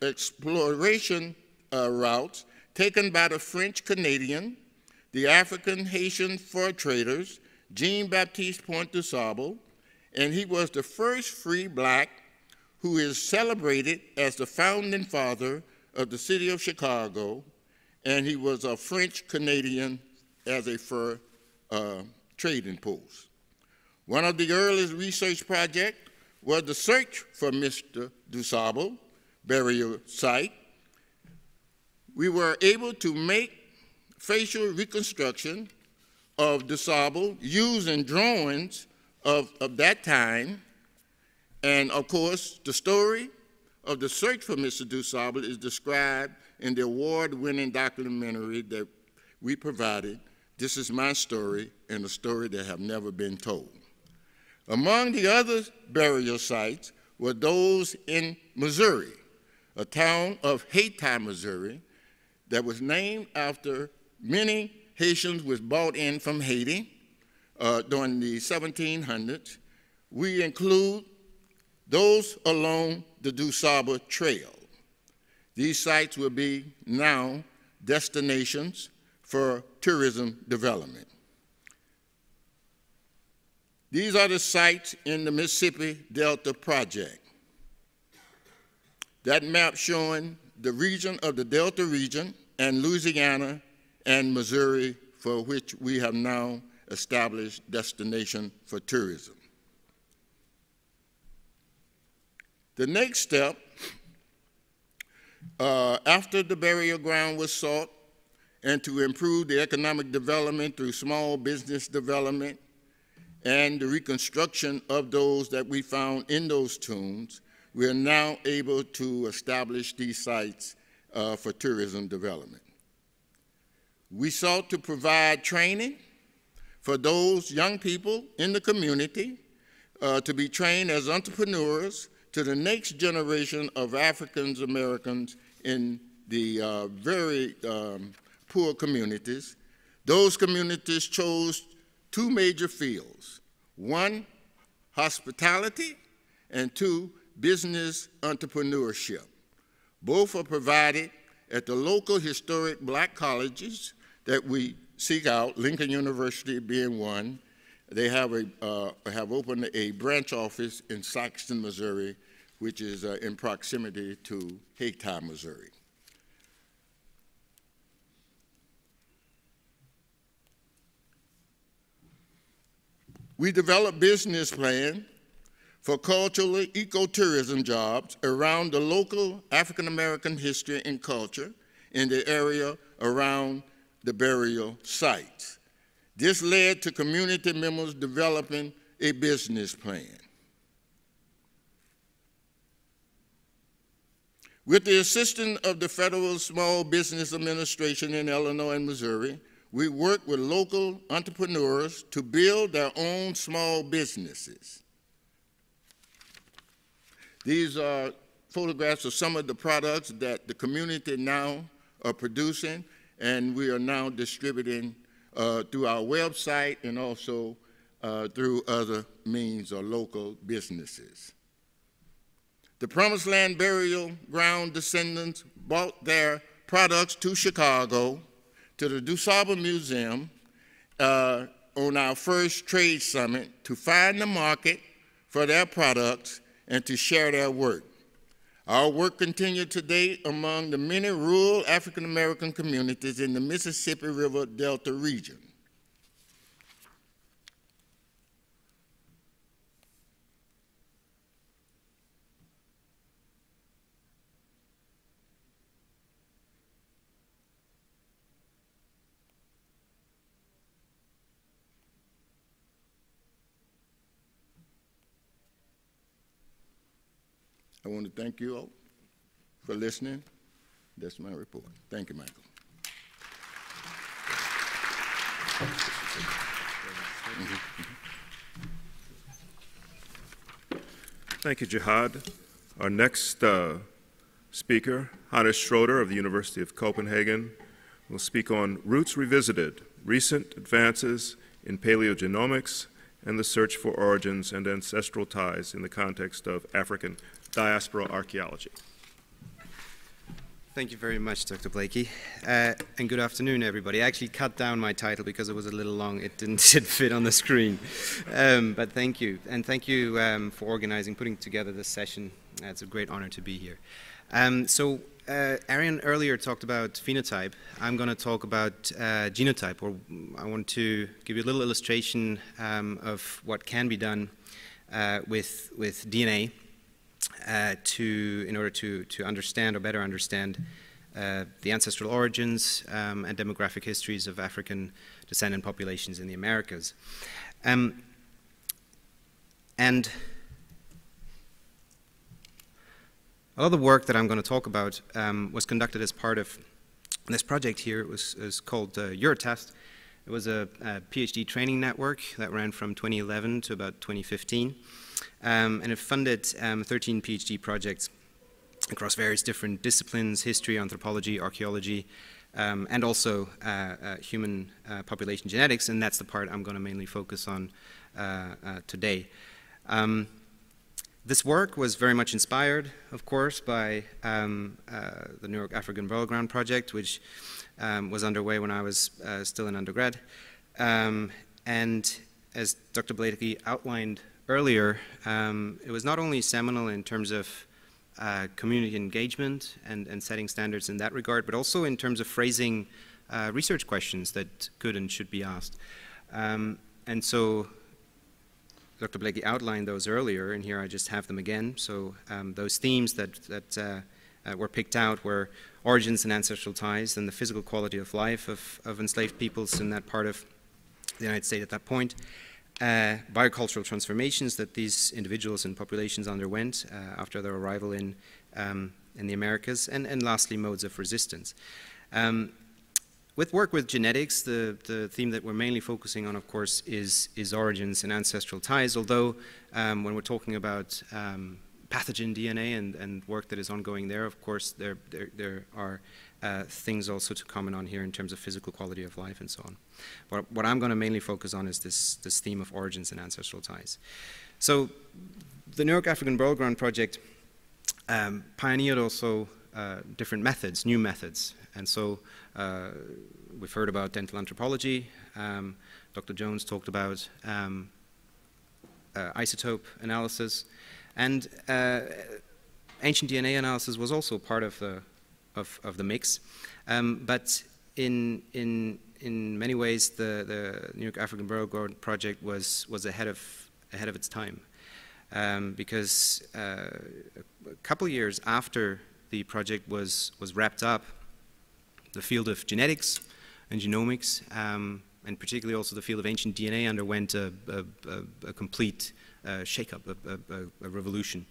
exploration routes taken by the French Canadian, the African Haitian fur traders, Jean-Baptiste Point du Sable, and he was the first free black who is celebrated as the founding father of the city of Chicago, and he was a French Canadian as a fur trading post. One of the earliest research projects was the search for Mr. du Sable burial site. We were able to make facial reconstruction of du Sable using drawings of that time. And of course, the story of the search for Mr. du Sable is described in the award-winning documentary that we provided, This Is My Story, and a Story That Have Never Been Told. Among the other burial sites were those in Missouri, a town of Hayti, Missouri, that was named after many Haitians was brought in from Haiti during the 1700s. We include those along the du Sable Trail. These sites will be now destinations for tourism development. These are the sites in the Mississippi Delta Project. That map showing the region of the Delta region and Louisiana and Missouri, for which we have now established destination for tourism. The next step, after the burial ground was sought and to improve the economic development through small business development and the reconstruction of those that we found in those tombs, we are now able to establish these sites for tourism development. We sought to provide training for those young people in the community to be trained as entrepreneurs to the next generation of African Americans in the very poor communities. Those communities chose two major fields: one, hospitality, and two, business entrepreneurship. Both are provided at the local historic black colleges that we seek out, Lincoln University being one. They have opened a branch office in Saxton, Missouri, which is in proximity to Hayti, Missouri. We developed business plan for cultural ecotourism jobs around the local African-American history and culture in the area around the burial sites. This led to community members developing a business plan. With the assistance of the Federal Small Business Administration in Illinois and Missouri, we work with local entrepreneurs to build their own small businesses. These are photographs of some of the products that the community now are producing, and we are now distributing through our website and also through other means or local businesses. The Promiseland burial ground descendants brought their products to Chicago, to the DuSable Museum on our first trade summit to find the market for their products and to share their work. Our work continued today among the many rural African-American communities in the Mississippi River Delta region. I want to thank you all for listening. That's my report. Thank you, Michael. Thank you, Jihad. Our next speaker, Hannes Schroeder of the University of Copenhagen, will speak on Roots Revisited, Recent Advances in Paleogenomics and the Search for Origins and Ancestral Ties in the Context of African Diaspora Archaeology. Thank you very much, Dr. Blakey. And good afternoon, everybody. I actually cut down my title because it was a little long. It didn't fit on the screen. But thank you. And thank you for organizing, putting together this session. It's a great honor to be here. Arian earlier talked about phenotype. I'm going to talk about genotype, or I want to give you a little illustration of what can be done with DNA in order to understand or better understand the ancestral origins and demographic histories of African descendant populations in the Americas. And a lot of the work that I'm going to talk about was conducted as part of this project here. It was called Eurotest. It was a PhD training network that ran from 2011 to about 2015. And it funded 13 PhD projects across various different disciplines: history, anthropology, archaeology, and also human population genetics, and that's the part I'm going to mainly focus on today. This work was very much inspired, of course, by the New York African Burial Ground Project, which was underway when I was still in undergrad. And as Dr. Blakey outlined earlier, it was not only seminal in terms of community engagement and setting standards in that regard, but also in terms of phrasing research questions that could and should be asked. And so Dr. Blakey outlined those earlier, and here I just have them again. So those themes that were picked out were origins and ancestral ties and the physical quality of life of enslaved peoples in that part of the United States at that point. Biocultural transformations that these individuals and populations underwent after their arrival in the Americas, and lastly, modes of resistance. With work with genetics, the theme that we're mainly focusing on, of course, is origins and ancestral ties, although when we're talking about pathogen DNA and work that is ongoing there, of course, there are things also to comment on here in terms of physical quality of life and so on. But what I'm going to mainly focus on is this theme of origins and ancestral ties. So the New York African Burial Ground Project pioneered also different methods, new methods. And so we've heard about dental anthropology. Dr. Jones talked about isotope analysis. And ancient DNA analysis was also part of the mix. But in in many ways, the New York African Burial Ground project was ahead of its time, because a couple years after the project was wrapped up, the field of genetics and genomics, and particularly also the field of ancient DNA, underwent a complete shake-up, a revolution.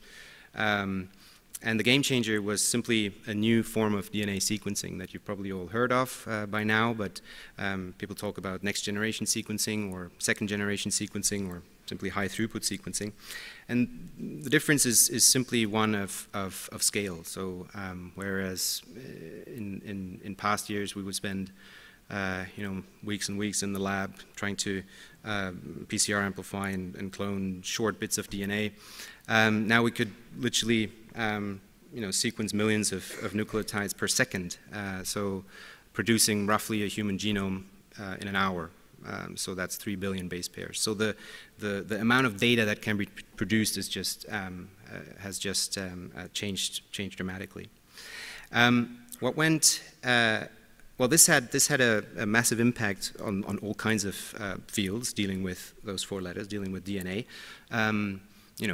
And the game changer was simply a new form of DNA sequencing that you've probably all heard of by now, but people talk about next generation sequencing or second generation sequencing or simply high throughput sequencing. And the difference is simply one of scale. So whereas in past years we would spend weeks and weeks in the lab trying to PCR amplify and clone short bits of DNA, now we could literally sequence millions of nucleotides per second, so producing roughly a human genome in an hour. So that's 3 billion base pairs. So the amount of data that can be produced is has just changed dramatically. Well, this had a massive impact on all kinds of fields dealing with those 4 letters, dealing with DNA.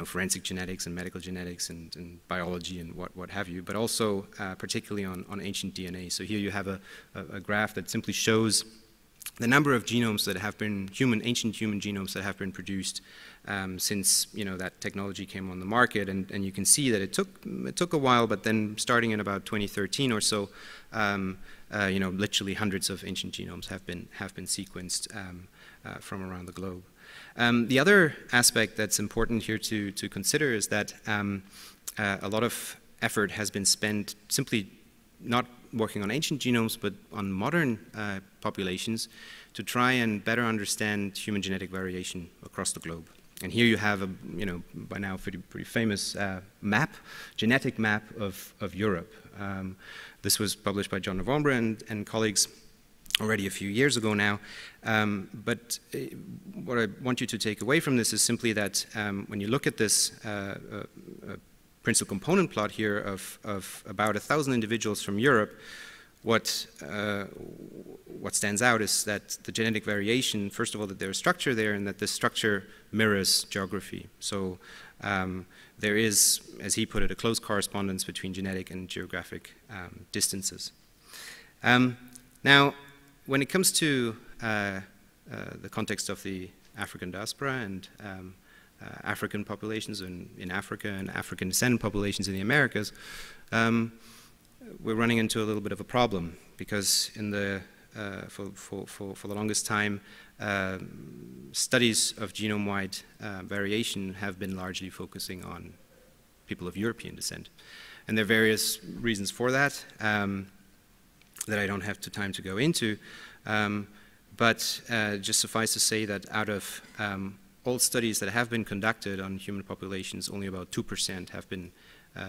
Forensic genetics and medical genetics and biology and what have you, but also particularly on ancient DNA. So here you have a graph that simply shows the number of genomes that have been ancient human genomes that have been produced since that technology came on the market, and you can see that it took a while, but then starting in about 2013 or so, literally hundreds of ancient genomes have been sequenced from around the globe. The other aspect that's important here to consider is that a lot of effort has been spent simply not working on ancient genomes, but on modern populations to try and better understand human genetic variation across the globe. And here you have a, by now pretty famous genetic map of Europe. This was published by John November and colleagues already a few years ago now. But what I want you to take away from this is simply that when you look at this principal component plot here of about 1,000 individuals from Europe, what stands out is that the genetic variation, first of all, that there's structure there, and that this structure mirrors geography. So there is, as he put it, a close correspondence between genetic and geographic distances. Now, when it comes to the context of the African diaspora and African populations in Africa and African descendant populations in the Americas, we're running into a little bit of a problem, because for the longest time, studies of genome-wide variation have been largely focusing on people of European descent. And there are various reasons for that that I don't have the time to go into. But just suffice to say that out of all studies that have been conducted on human populations, only about 2% have been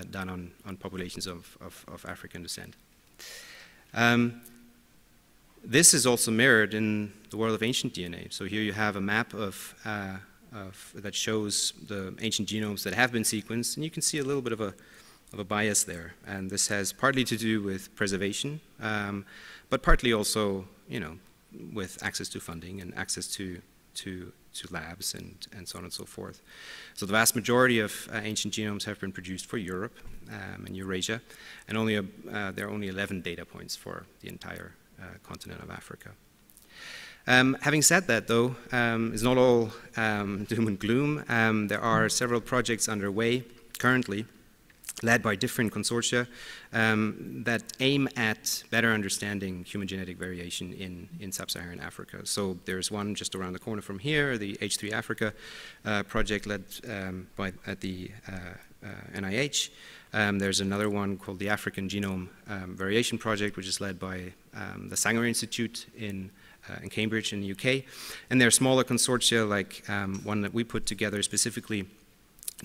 done on populations of African descent. This is also mirrored in the world of ancient DNA. So here you have a map that shows the ancient genomes that have been sequenced, and you can see a little bit of a bias there. And this has partly to do with preservation, but partly also, with access to funding and access to labs and so on and so forth. So the vast majority of ancient genomes have been produced for Europe and Eurasia, and there are only 11 data points for the entire continent of Africa. Having said that, though, it's not all doom and gloom. There are several projects underway currently, led by different consortia, that aim at better understanding human genetic variation in sub-Saharan Africa. So there's one just around the corner from here, the H3 Africa project led at the NIH. There's another one called the African Genome Variation Project, which is led by the Sanger Institute in Cambridge in the UK. And there are smaller consortia, like one that we put together specifically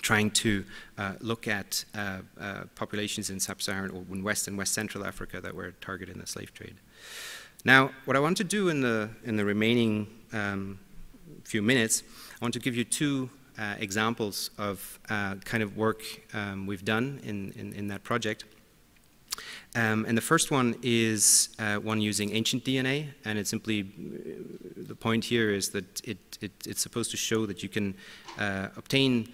trying to look at populations in sub-Saharan or in West and West Central Africa that were targeted in the slave trade. Now, what I want to do in the remaining few minutes, I want to give you two examples of kind of work we've done in that project. And the first one is one using ancient DNA, and it's simply, the point here is that it's supposed to show that you can obtain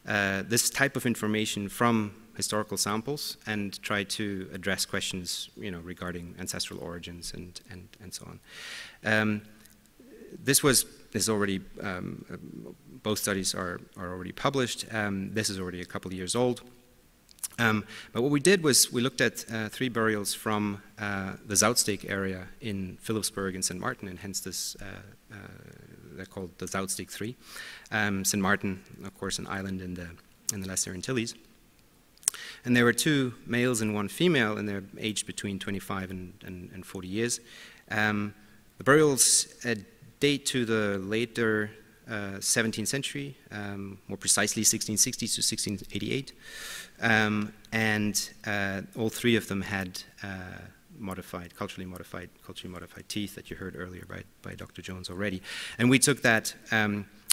this type of information from historical samples and try to address questions, regarding ancestral origins and so on. This is already, both studies are already published. This is already a couple of years old. But what we did was we looked at 3 burials from the Zoutsteek area in Philipsburg and St. Martin, and hence this, they're called the Zoutsteek 3. St. Martin, of course, an island in the Lesser Antilles. And there were 2 males and 1 female, and they're aged between 25 and 40 years. The burials date to the later 17th century, more precisely 1660s to 1688. And all 3 of them had culturally modified teeth that you heard earlier by Dr. Jones already. And we took that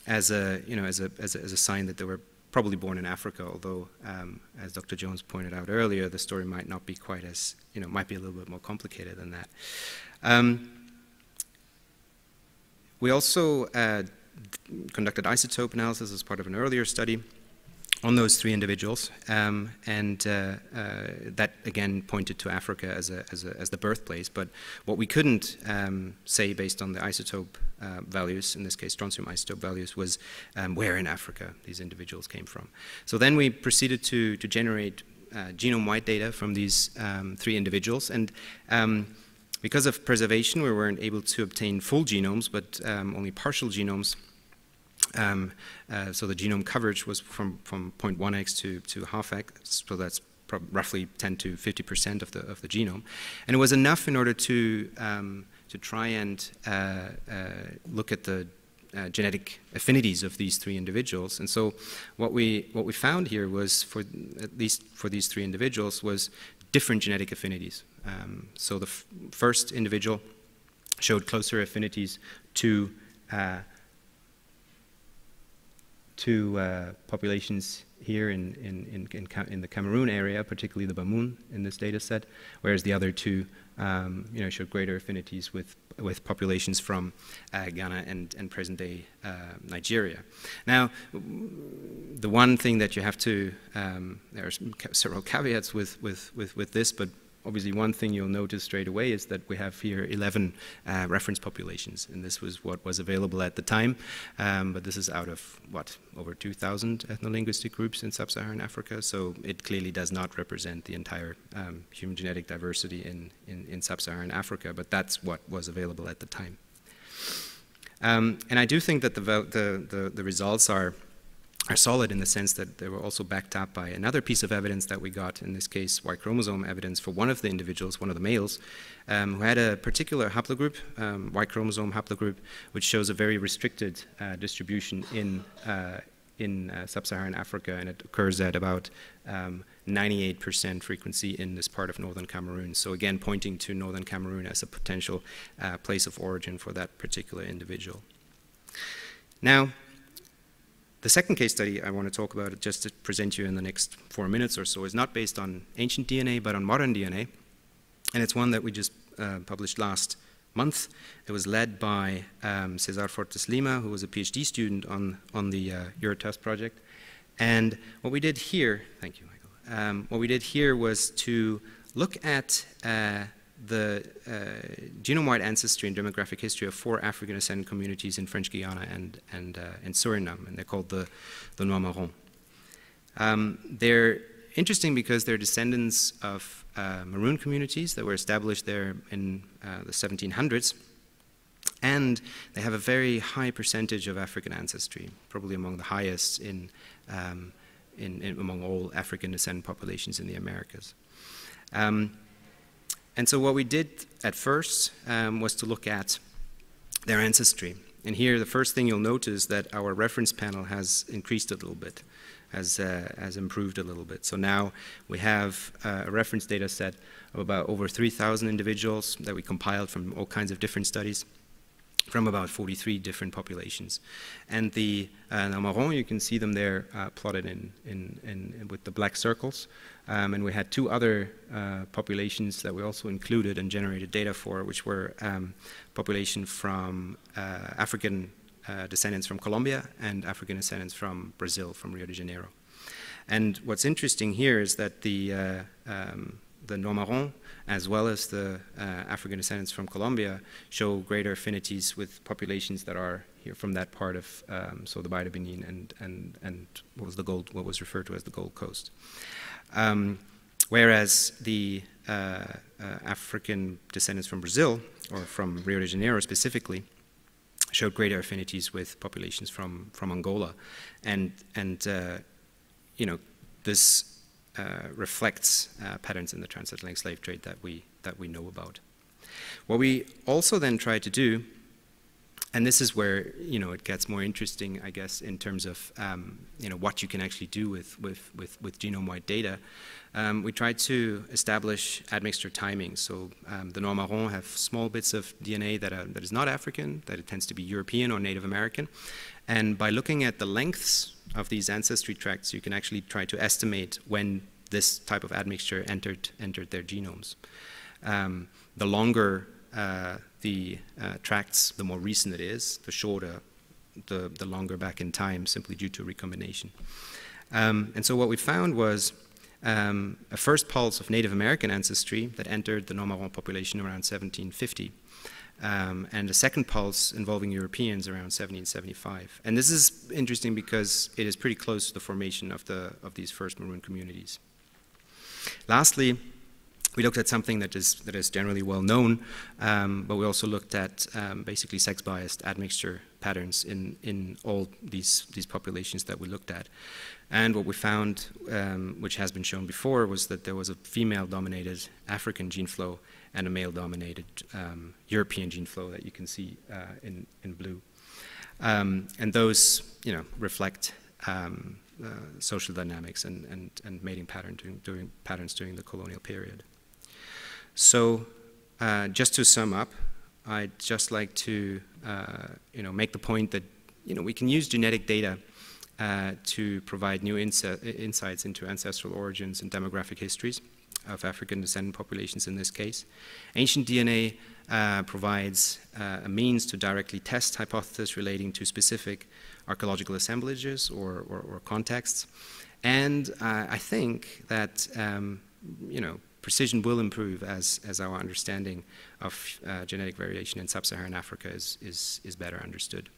as a sign that they were probably born in Africa, although, as Dr. Jones pointed out earlier, the story might not be quite as, might be a little bit more complicated than that. We also conducted isotope analysis as part of an earlier study on those 3 individuals, and that again pointed to Africa as the birthplace. But what we couldn't say based on the isotope values, in this case strontium isotope values, was where in Africa these individuals came from. So then we proceeded to generate genome-wide data from these 3 individuals, and because of preservation, we weren't able to obtain full genomes, but only partial genomes. So the genome coverage was from 0.1x to half x, so that's roughly 10 to 50% of the genome, and it was enough in order to try and look at the genetic affinities of these 3 individuals. And so what we found here was, at least for these 3 individuals, was different genetic affinities. So the first individual showed closer affinities to populations here in the Cameroon area, particularly the Bamoun in this data set, whereas the other 2 showed greater affinities with populations from Ghana and present-day Nigeria. Now, the one thing that you have to, there are several caveats with this, but obviously one thing you'll notice straight away is that we have here 11 reference populations, and this was what was available at the time, but this is out of, over 2,000 ethno-linguistic groups in sub-Saharan Africa, so it clearly does not represent the entire human genetic diversity in sub-Saharan Africa, but that's what was available at the time. And I do think that the results are solid in the sense that they were also backed up by another piece of evidence that we got, in this case Y chromosome evidence for one of the individuals, one of the males, who had a particular haplogroup, Y chromosome haplogroup, which shows a very restricted distribution in sub-Saharan Africa, and it occurs at about 98% frequency in this part of northern Cameroon. So again, pointing to northern Cameroon as a potential place of origin for that particular individual. Now, the second case study I want to talk about, just to present you in the next 4 minutes or so, is not based on ancient DNA, but on modern DNA. And it's one that we just published last month. It was led by Cesar Fortes Lima, who was a PhD student on the Eurotest project. And what we did here, thank you, Michael, what we did here was to look at the genome-wide ancestry and demographic history of 4 African descendant communities in French Guiana and Suriname, and they're called the Noirs Marrons. They're interesting because they're descendants of Maroon communities that were established there in the 1700s, and they have a very high percentage of African ancestry, probably among the highest among all African descendant populations in the Americas. And so what we did at first was to look at their ancestry. And here the first thing you'll notice that our reference panel has increased a little bit, has improved a little bit. So now we have a reference data set of about over 3,000 individuals that we compiled from all kinds of different studies. from about 43 different populations. And the Namarron, you can see them there plotted in with the black circles. And we had two other populations that we also included and generated data for, which were population from African descendants from Colombia and African descendants from Brazil, from Rio de Janeiro. And what's interesting here is that the Namarron, as well as the African descendants from Colombia, show greater affinities with populations that are here from that part of, so the Baie de Benin and what was referred to as the Gold Coast. Whereas the African descendants from Brazil, or from Rio de Janeiro specifically, showed greater affinities with populations from Angola, and you know, this reflects patterns in the transatlantic slave trade that we know about. What we also then try to do, and this is where, you know, it gets more interesting, I guess, in terms of you know, what you can actually do with genome-wide data. We try to establish admixture timing. So the Namarron have small bits of DNA that is not African, that it tends to be European or Native American. And by looking at the lengths of these ancestry tracts, you can actually try to estimate when this type of admixture entered their genomes. The longer the tracts, the more recent it is, the shorter, the longer back in time, simply due to recombination. And so what we found was a first pulse of Native American ancestry that entered the Namarron population around 1750. And a second pulse involving Europeans around 1775. And this is interesting because it is pretty close to the formation of these first maroon communities. Lastly, we looked at something that is generally well known, but we also looked at basically sex-biased admixture patterns in all these populations that we looked at. And what we found, which has been shown before, was that there was a female-dominated African gene flow and a male-dominated European gene flow that you can see in blue. And those, you know, reflect social dynamics and mating patterns during the colonial period. So just to sum up, I'd just like to you know, make the point that, you know, we can use genetic data to provide new insights into ancestral origins and demographic histories of African descendant populations in this case. Ancient DNA provides a means to directly test hypotheses relating to specific archaeological assemblages or contexts. And I think that, you know, precision will improve as our understanding of genetic variation in sub-Saharan Africa is better understood.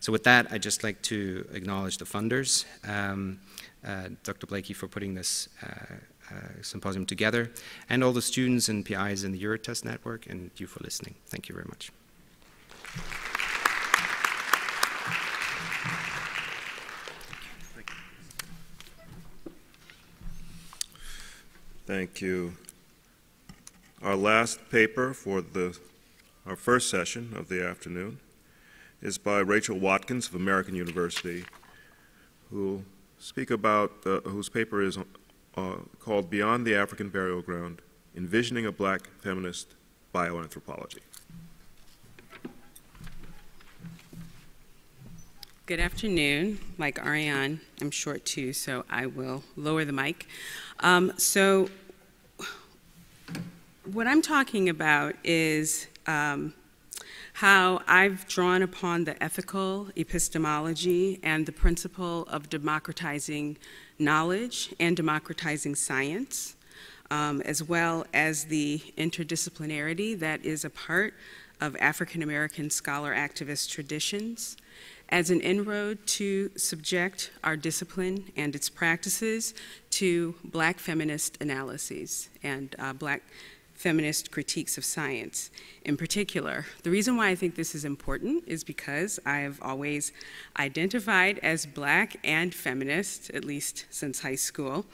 So with that, I'd just like to acknowledge the funders, Dr. Blakey for putting this symposium together, and all the students and PIs in the Eurotest network, and you for listening. Thank you very much. Thank you. Our last paper for our first session of the afternoon is by Rachel Watkins of American University, who will speak about, whose paper is called Beyond the African Burial Ground, Envisioning a Black Feminist Bioanthropology. Good afternoon. Like Ariane, I'm short too, so I will lower the mic. So what I'm talking about is how I've drawn upon the ethical epistemology and the principle of democratizing knowledge and democratizing science, as well as the interdisciplinarity that is a part of African American scholar activist traditions, as an inroad to subject our discipline and its practices to Black feminist analyses and Black feminist critiques of science. In particular, the reason why I think this is important is because I have always identified as Black and feminist, at least since high school,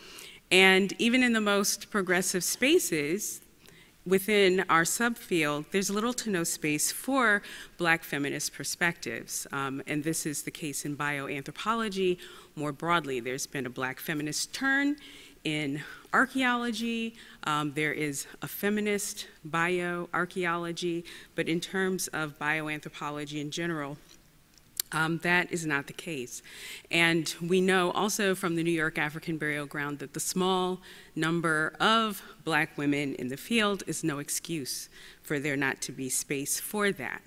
and even in the most progressive spaces, within our subfield, there's little to no space for Black feminist perspectives. And this is the case in bioanthropology more broadly. There's been a Black feminist turn in archaeology, there is a feminist bioarchaeology, but in terms of bioanthropology in general, that is not the case. And we know also from the New York African Burial Ground that the small number of Black women in the field is no excuse for there not to be space for that.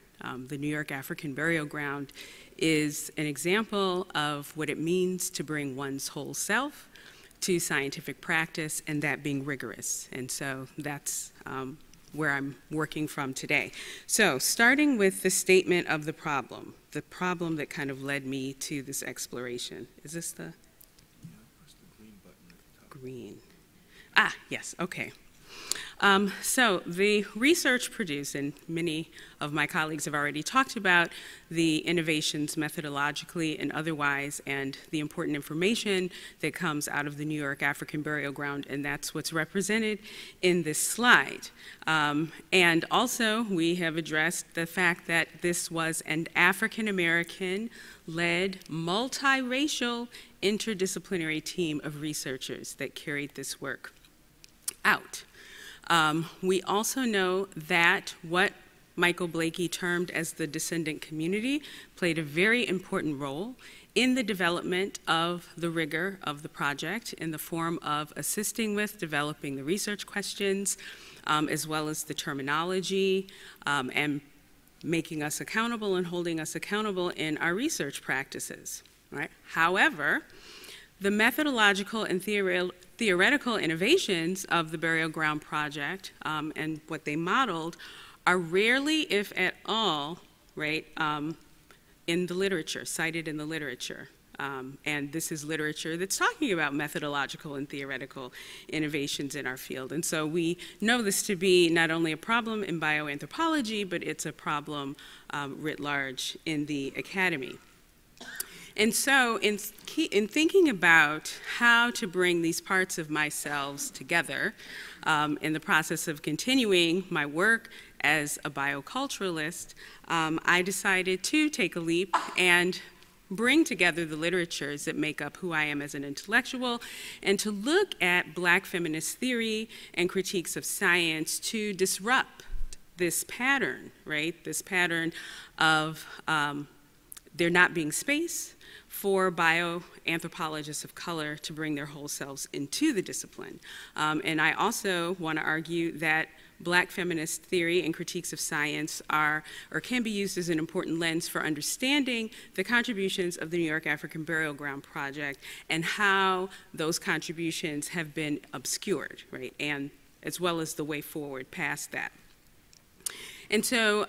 The New York African Burial Ground is an example of what it means to bring one's whole self to scientific practice, and that being rigorous. And so that's where I'm working from today. So starting with the statement of the problem that kind of led me to this exploration. Is this the? Yeah, press the green button at the top. Green. Ah, yes, okay. So the research produced, and many of my colleagues have already talked about the innovations methodologically and otherwise, and the important information that comes out of the New York African Burial Ground, and that's what's represented in this slide. And also, we have addressed the fact that this was an African-American-led, multiracial, interdisciplinary team of researchers that carried this work out. We also know that what Michael Blakey termed as the descendant community played a very important role in the development of the rigor of the project in the form of assisting with developing the research questions, as well as the terminology, and making us accountable and holding us accountable in our research practices, right? However, the methodological and theoretical innovations of the Burial Ground Project and what they modeled are rarely, if at all, right, in the literature, cited in the literature. And this is literature that's talking about methodological and theoretical innovations in our field. And so we know this to be not only a problem in bioanthropology, but it's a problem writ large in the academy. And so in thinking about how to bring these parts of myself together in the process of continuing my work as a bioculturalist, I decided to take a leap and bring together the literatures that make up who I am as an intellectual, and to look at Black feminist theory and critiques of science to disrupt this pattern, right? This pattern of there not being space for bioanthropologists of color to bring their whole selves into the discipline. And I also want to argue that Black feminist theory and critiques of science are, or can be used as an important lens for understanding the contributions of the New York African Burial Ground Project and how those contributions have been obscured, right? And as well as the way forward past that. And so,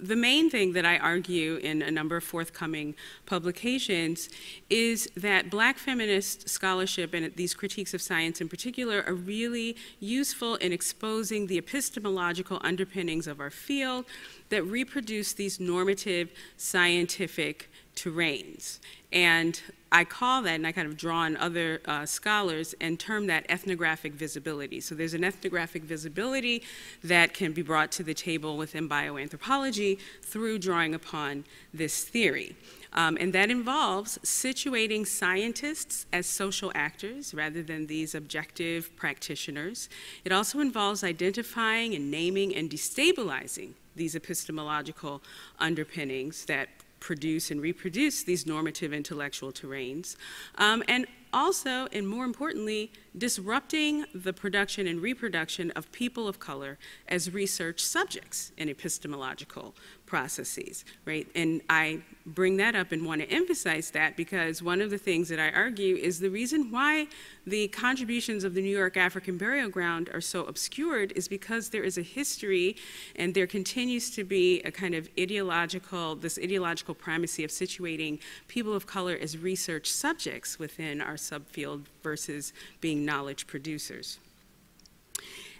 the main thing that I argue in a number of forthcoming publications is that Black feminist scholarship and these critiques of science in particular are really useful in exposing the epistemological underpinnings of our field that reproduce these normative scientific terrains. And I call that, and I kind of draw on other scholars and term that ethnographic visibility. So there's an ethnographic visibility that can be brought to the table within bioanthropology through drawing upon this theory. And that involves situating scientists as social actors rather than these objective practitioners. It also involves identifying and naming and destabilizing these epistemological underpinnings that produce and reproduce these normative intellectual terrains, and also, and more importantly, disrupting the production and reproduction of people of color as research subjects in epistemological processes, right? And I bring that up and want to emphasize that because one of the things that I argue is the reason why the contributions of the New York African Burial Ground are so obscured is because there is a history and there continues to be a kind of this ideological primacy of situating people of color as research subjects within our subfield versus being knowledge producers.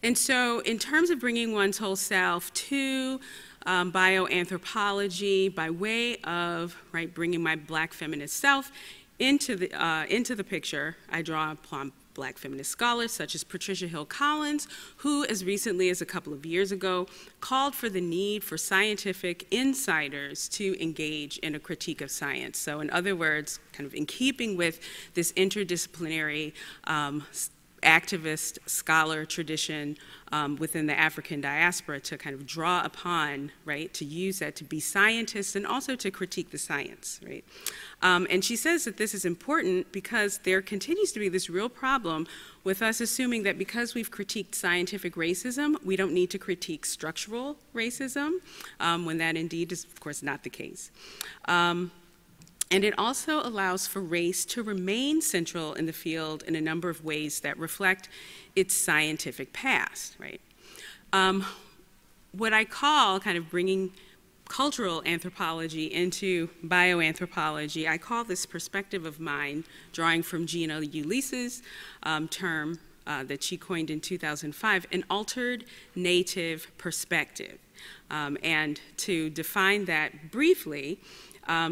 And so in terms of bringing one's whole self to bioanthropology by way of bringing my Black feminist self into the picture, I draw upon Black feminist scholars such as Patricia Hill Collins, who as recently as a couple of years ago called for the need for scientific insiders to engage in a critique of science. So in other words, kind of in keeping with this interdisciplinary activist scholar tradition within the African diaspora, to kind of draw upon, right, to use that to be scientists and also to critique the science, right? And she says that this is important because there continues to be this real problem with us assuming that because we've critiqued scientific racism, we don't need to critique structural racism, when that indeed is, of course, not the case. And it also allows for race to remain central in the field in a number of ways that reflect its scientific past, right? What I call kind of bringing cultural anthropology into bioanthropology, I call this perspective of mine, drawing from Gina Ulysses' term that she coined in 2005, an altered native perspective. And to define that briefly,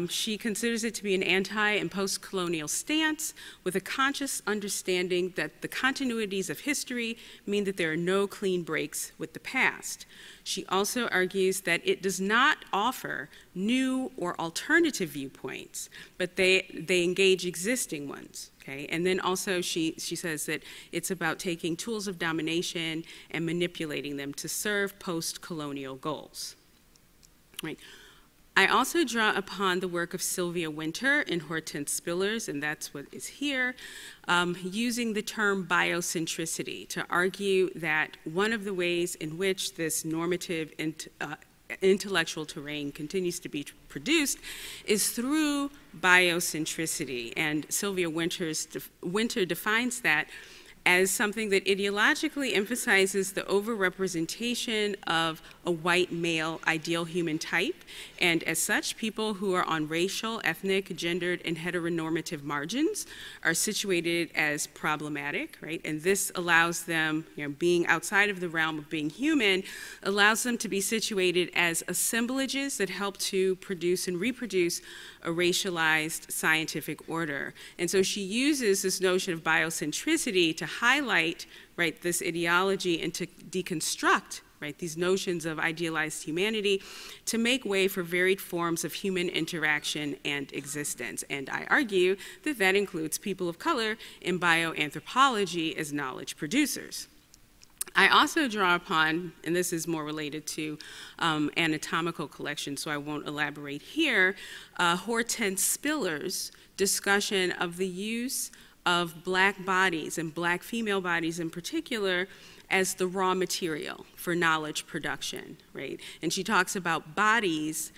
she considers it to be an anti- and post-colonial stance with a conscious understanding that the continuities of history mean that there are no clean breaks with the past. She also argues that it does not offer new or alternative viewpoints, but they engage existing ones. Okay? And then also she says that it's about taking tools of domination and manipulating them to serve post-colonial goals. Right. I also draw upon the work of Sylvia Wynter and Hortense Spillers, and that's what is here, using the term biocentricity to argue that one of the ways in which this normative intellectual terrain continues to be produced is through biocentricity. And Sylvia Wynter defines that as something that ideologically emphasizes the overrepresentation of a white male ideal human type, and as such, people who are on racial, ethnic, gendered, and heteronormative margins are situated as problematic, right? And this allows them, being outside of the realm of being human, allows them to be situated as assemblages that help to produce and reproduce a racialized scientific order. And so she uses this notion of biocentricity to highlight, right, this ideology and to deconstruct, right, these notions of idealized humanity to make way for varied forms of human interaction and existence. And I argue that that includes people of color in bioanthropology as knowledge producers. I also draw upon, and this is more related to anatomical collections, so I won't elaborate here, Hortense Spillers' discussion of the use of Black bodies and Black female bodies in particular as the raw material for knowledge production, right? And she talks about bodies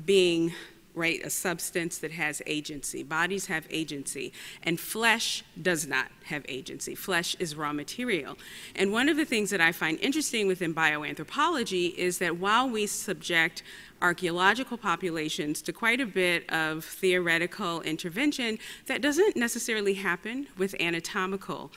being, right, a substance that has agency. Bodies have agency, and flesh does not have agency. Flesh is raw material. And one of the things that I find interesting within bioanthropology is that while we subject archaeological populations to quite a bit of theoretical intervention, that doesn't necessarily happen with anatomical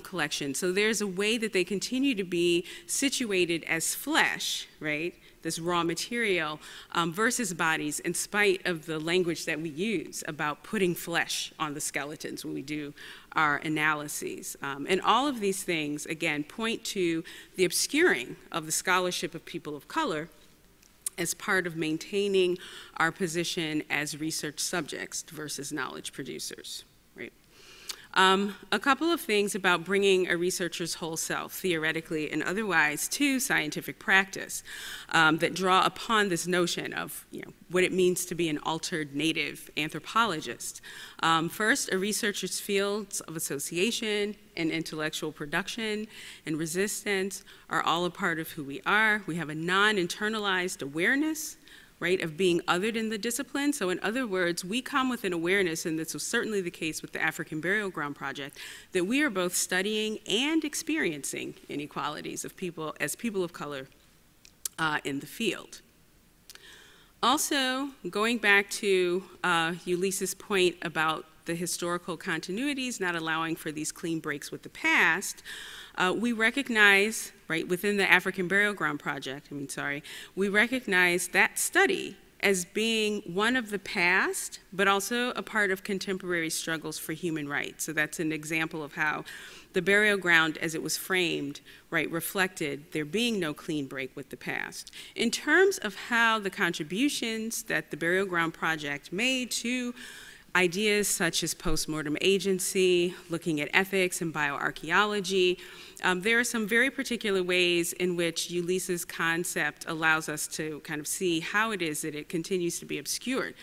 collections. So there's a way that they continue to be situated as flesh, right? This raw material versus bodies, in spite of the language that we use about putting flesh on the skeletons when we do our analyses. And all of these things, again, point to the obscuring of the scholarship of people of color as part of maintaining our position as research subjects versus knowledge producers, right? A couple of things about bringing a researcher's whole self, theoretically and otherwise, to scientific practice that draw upon this notion of what it means to be an altered native anthropologist. First, a researcher's fields of association and intellectual production and resistance are all a part of who we are. We have a non-internalized awareness, right, of being othered in the discipline. So in other words, we come with an awareness, and this was certainly the case with the African Burial Ground Project, that we are both studying and experiencing inequalities of people as people of color in the field. Also, going back to Ulysses' point about the historical continuities not allowing for these clean breaks with the past, we recognize, right, within the African Burial Ground Project, we recognize that study as being one of the past, but also a part of contemporary struggles for human rights. So that's an example of how the burial ground, as it was framed, right, reflected there being no clean break with the past. In terms of how the contributions that the Burial Ground Project made to ideas such as postmortem agency, looking at ethics and bioarchaeology, there are some very particular ways in which Ulises' concept allows us to kind of see how it is that it continues to be obscured.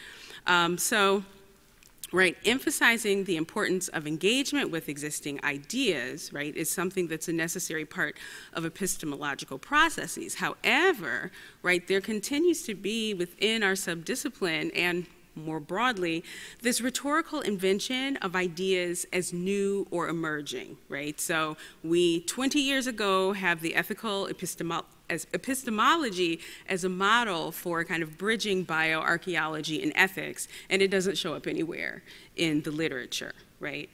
Right, emphasizing the importance of engagement with existing ideas, right, is something that's a necessary part of epistemological processes. However, right, there continues to be within our subdiscipline and more broadly, this rhetorical invention of ideas as new or emerging, right? So we, 20 years ago, have the ethical epistemology as a model for kind of bridging bioarchaeology and ethics, and it doesn't show up anywhere in the literature, right?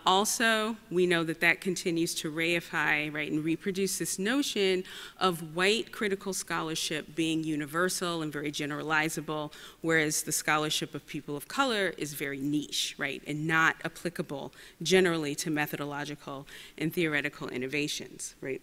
Also, we know that that continues to reify, right, and reproduce this notion of white critical scholarship being universal and very generalizable, whereas the scholarship of people of color is very niche, right, and not applicable generally to methodological and theoretical innovations, right?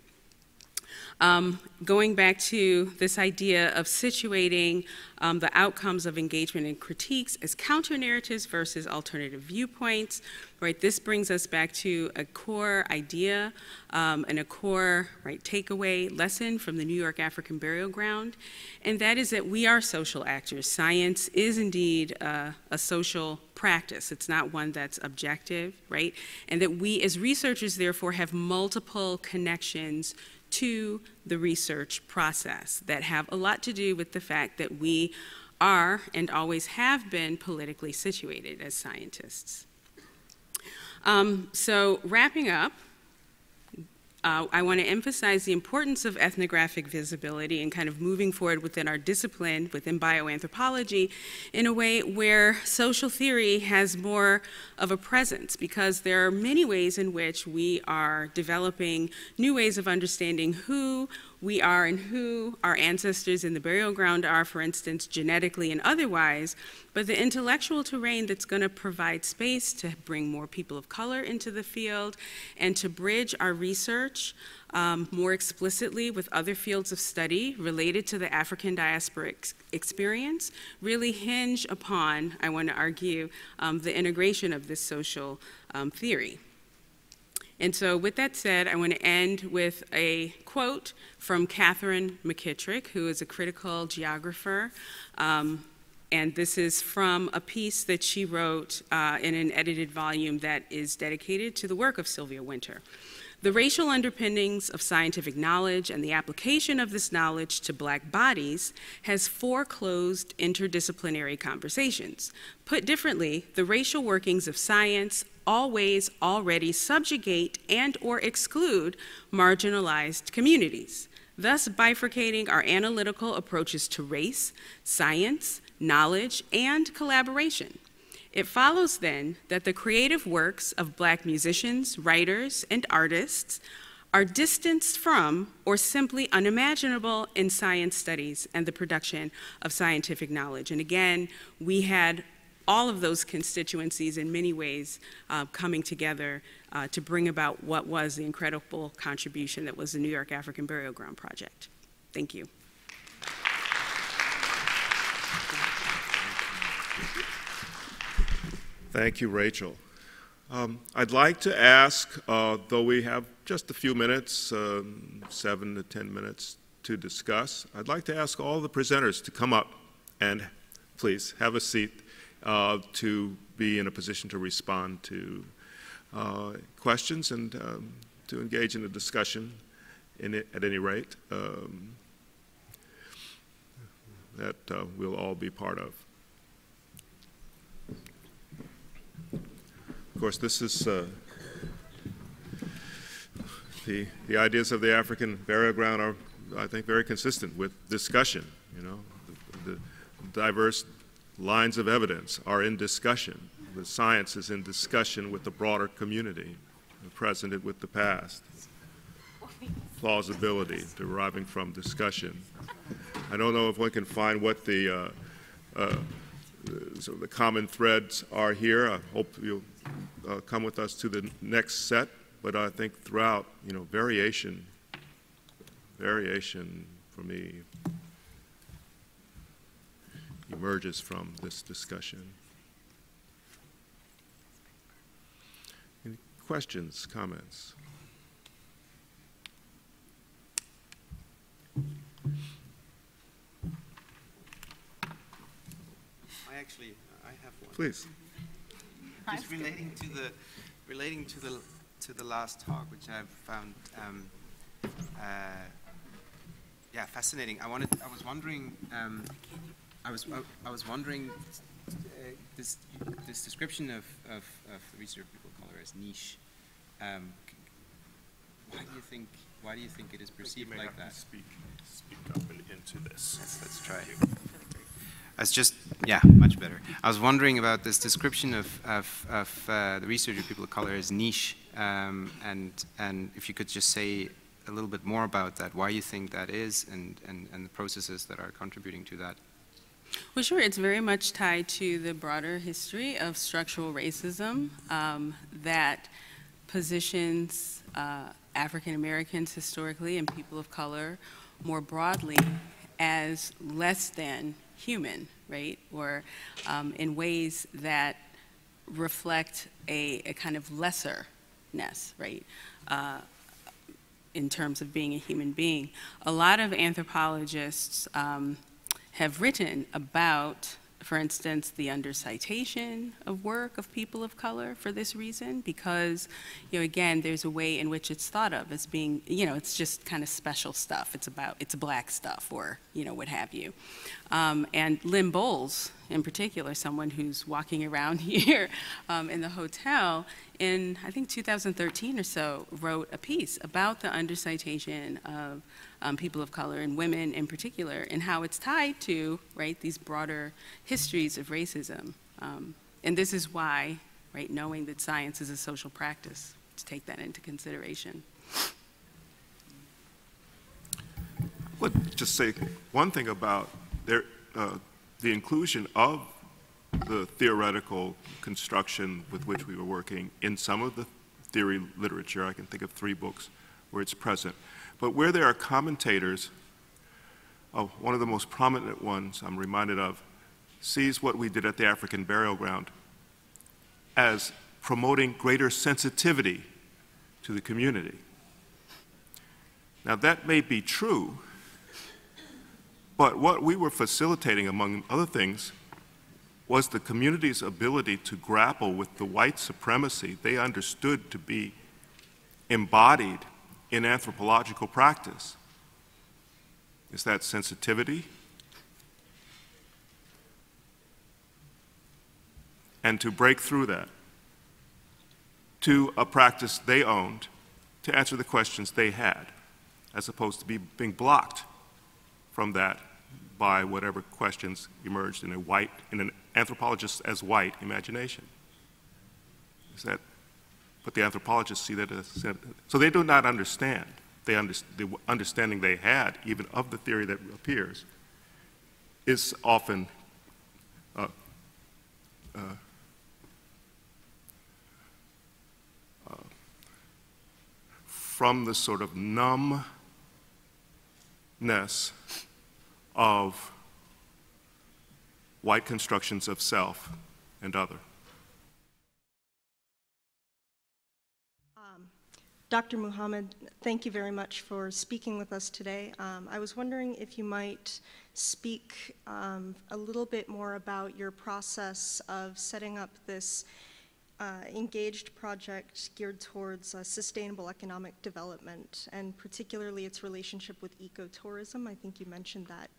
Going back to this idea of situating the outcomes of engagement and critiques as counter-narratives versus alternative viewpoints, right? This brings us back to a core idea and a core, right, takeaway lesson from the New York African Burial Ground, and that is that we are social actors. Science is indeed a social practice. It's not one that's objective, right? And that we as researchers, therefore, have multiple connections to the research process that have a lot to do with the fact that we are and always have been politically situated as scientists. So wrapping up, I want to emphasize the importance of ethnographic visibility and kind of moving forward within our discipline, within bioanthropology, in a way where social theory has more of a presence, because there are many ways in which we are developing new ways of understanding who we are and who our ancestors in the burial ground are, for instance, genetically and otherwise, but the intellectual terrain that's going to provide space to bring more people of color into the field and to bridge our research more explicitly with other fields of study related to the African diaspora experience really hinge upon, I want to argue, the integration of this social theory. And so with that said, I want to end with a quote from Catherine McKittrick, who is a critical geographer. And this is from a piece that she wrote in an edited volume that is dedicated to the work of Sylvia Wynter. The racial underpinnings of scientific knowledge and the application of this knowledge to Black bodies has foreclosed interdisciplinary conversations. Put differently, the racial workings of science always already subjugate and or exclude marginalized communities, thus bifurcating our analytical approaches to race, science, knowledge, and collaboration. It follows then that the creative works of Black musicians, writers, and artists are distanced from or simply unimaginable in science studies and the production of scientific knowledge. And again, we had all of those constituencies in many ways coming together to bring about what was the incredible contribution that was the New York African Burial Ground Project. Thank you. Thank you, Rachel. I'd like to ask, though we have just a few minutes, 7 to 10 minutes to discuss, I'd like to ask all the presenters to come up and please have a seat to be in a position to respond to questions and to engage in a discussion at any rate that we'll all be part of. Of course, this is the ideas of the African burial ground are, I think, very consistent with discussion. You know, the diverse lines of evidence are in discussion. The science is in discussion with the broader community, the present with the past. Plausibility deriving from discussion. I don't know if one can find what the so the common threads are here. I hope you'll come with us to the next set, but I think throughout, variation for me emerges from this discussion. Any questions, comments? I have one. Please. Just relating to the last talk, which I've found fascinating. I was wondering this description of the research people of color as niche. Why do you think it is perceived like that? Speak up into this. Let's try. That's just, much better. I was wondering about this description of the research of people of color as niche, and if you could just say a little bit more about that, why you think that is, and the processes that are contributing to that. Well, sure. It's very much tied to the broader history of structural racism that positions African Americans historically and people of color more broadly as less than human, right? Or in ways that reflect a kind of lesserness, right? In terms of being a human being. A lot of anthropologists have written about, for instance, the undercitation of work of people of color for this reason, because, again, there's a way in which it's thought of as being, it's just kind of special stuff. It's black stuff, or, what have you. And Lynn Bowles, in particular, someone who's walking around here in the hotel, in, I think, 2013 or so, wrote a piece about the undercitation of people of color and women in particular, and how it's tied to, right, these broader histories of racism. And this is why, right, knowing that science is a social practice, to take that into consideration. Let's just say one thing about the inclusion of the theoretical construction with which we were working in some of the theory literature. I can think of 3 books where it's present. But where there are commentators, one of the most prominent ones I'm reminded of, sees what we did at the African burial ground as promoting greater sensitivity to the community. Now that may be true, but what we were facilitating, among other things, was the community's ability to grapple with the white supremacy they understood to be embodied in anthropological practice. Is that sensitivity? And to break through that to a practice they owned, to answer the questions they had, as opposed to being blocked from that by whatever questions emerged in an anthropologist as white imagination. Is that, but the anthropologists see that as, so they do not understand. The understanding they had, even of the theory that appears, is often from the sort of numbness of white constructions of self and other. Dr. Muhammad, thank you very much for speaking with us today. I was wondering if you might speak a little bit more about your process of setting up this engaged project geared towards sustainable economic development, and particularly its relationship with ecotourism. I think you mentioned that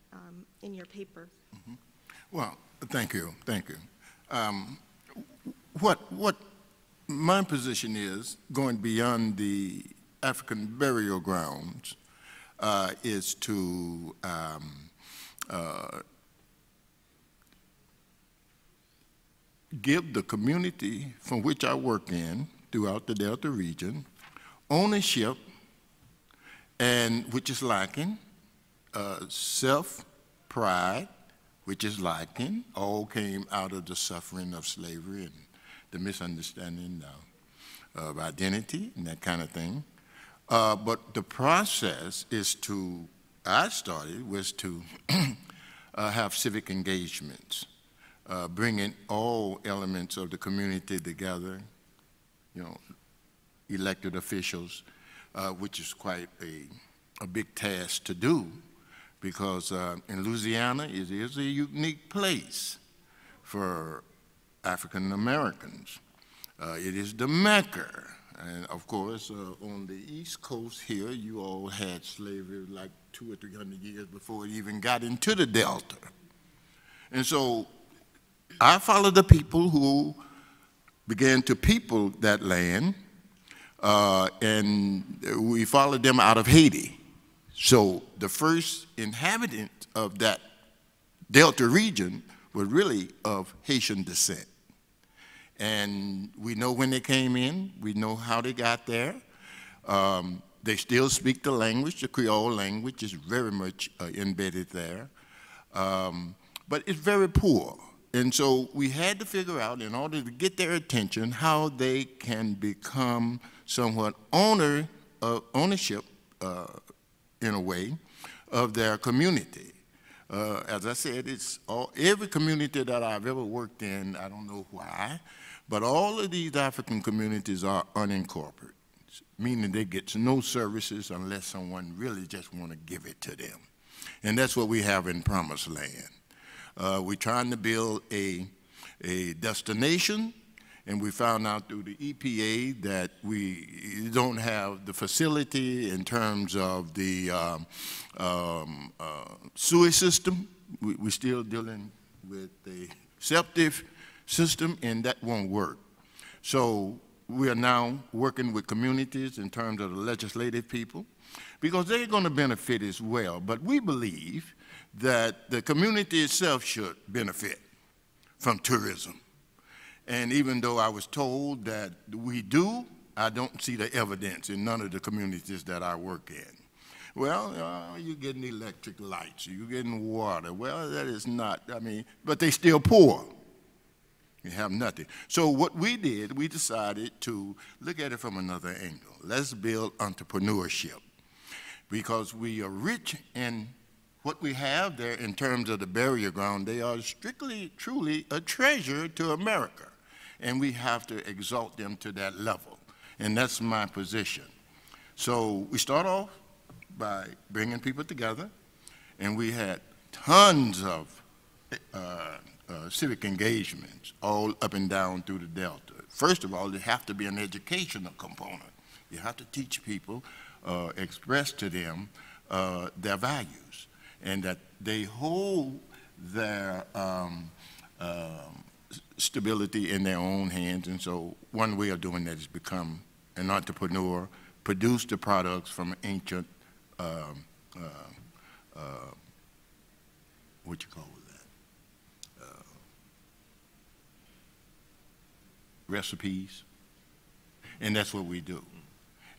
in your paper. Mm-hmm. Well, thank you. What my position is, going beyond the African burial grounds, is to give the community from which I work in throughout the Delta region ownership, and which is lacking, self-pride, which is lacking, all came out of the suffering of slavery and the misunderstanding of identity and that kind of thing. But the process is to, I started, was to have civic engagements, bringing all elements of the community together, you know, elected officials, which is quite a big task to do, because in Louisiana, it is a unique place for African Americans. It is the Mecca. And of course, on the East Coast here, you all had slavery like 200 or 300 years before it even got into the Delta. And so I followed the people who began to people that land, and we followed them out of Haiti. So the first inhabitant of that Delta region was really of Haitian descent. And we know when they came in, we know how they got there. They still speak the language, the Creole language is very much embedded there. But it's very poor. And so we had to figure out, in order to get their attention, how they can become somewhat ownership, in a way, of their community. As I said, it's every community that I've ever worked in, I don't know why, but all of these African communities are unincorporated, meaning they get no services unless someone really just want to give it to them. And that's what we have in Promiseland. We're trying to build a destination, and we found out through the EPA that we don't have the facility in terms of the sewage system. We're still dealing with the septic system, and that won't work. So we are now working with communities in terms of the legislative people, because they're going to benefit as well. But we believe that the community itself should benefit from tourism. And even though I was told that we do, I don't see the evidence in none of the communities that I work in. Well, you're getting electric lights, you're getting water. Well, that is not, I mean, but they still poor. You have nothing. So what we did, we decided to look at it from another angle. Let's build entrepreneurship, because we are rich in what we have there in terms of the burial ground. They are strictly, truly a treasure to America, and we have to exalt them to that level, and that's my position. So we start off by bringing people together, and we had tons of civic engagements all up and down through the Delta. First of all, there have to be an educational component. You have to teach people, express to them their values, and that they hold their stability in their own hands. And so one way of doing that is become an entrepreneur, produce the products from ancient, what you call that? Recipes. And that's what we do.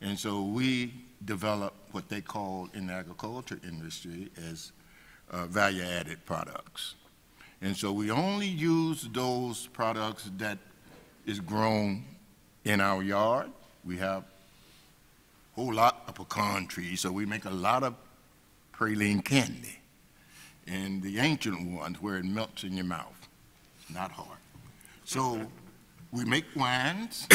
And so we develop what they call in the agriculture industry as value-added products. And so we only use those products that is grown in our yard. We have a whole lot of pecan trees, so we make a lot of praline candy. And the ancient ones where it melts in your mouth. It's not hard. So we make wines,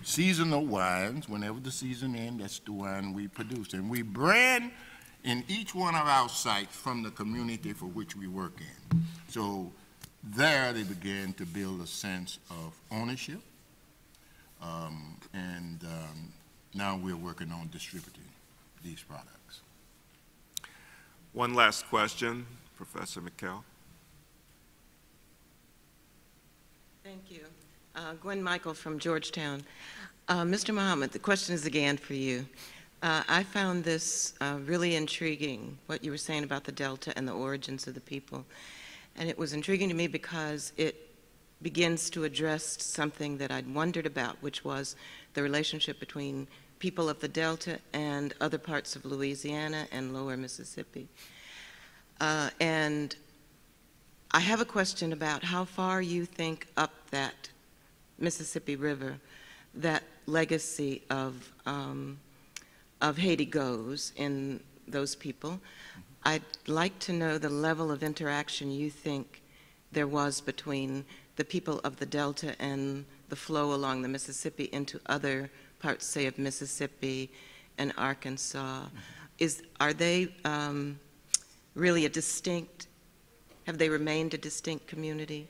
seasonal wines. Whenever the season ends, that's the wine we produce. And we brand in each one of our sites from the community for which we work in. So there they began to build a sense of ownership. Now we're working on distributing these products. One last question, Professor McKell. Thank you. Gwen Michael from Georgetown. Mr. Muhammad, the question is again for you. I found this really intriguing, what you were saying about the Delta and the origins of the people. And it was intriguing to me because it begins to address something that I'd wondered about, which was the relationship between people of the Delta and other parts of Louisiana and lower Mississippi. And I have a question about how far you think up that Mississippi River that legacy of Haiti goes in those people. I'd like to know the level of interaction you think there was between the people of the Delta and the flow along the Mississippi into other parts, say, of Mississippi and Arkansas. Are they really a distinct, have they remained a distinct community?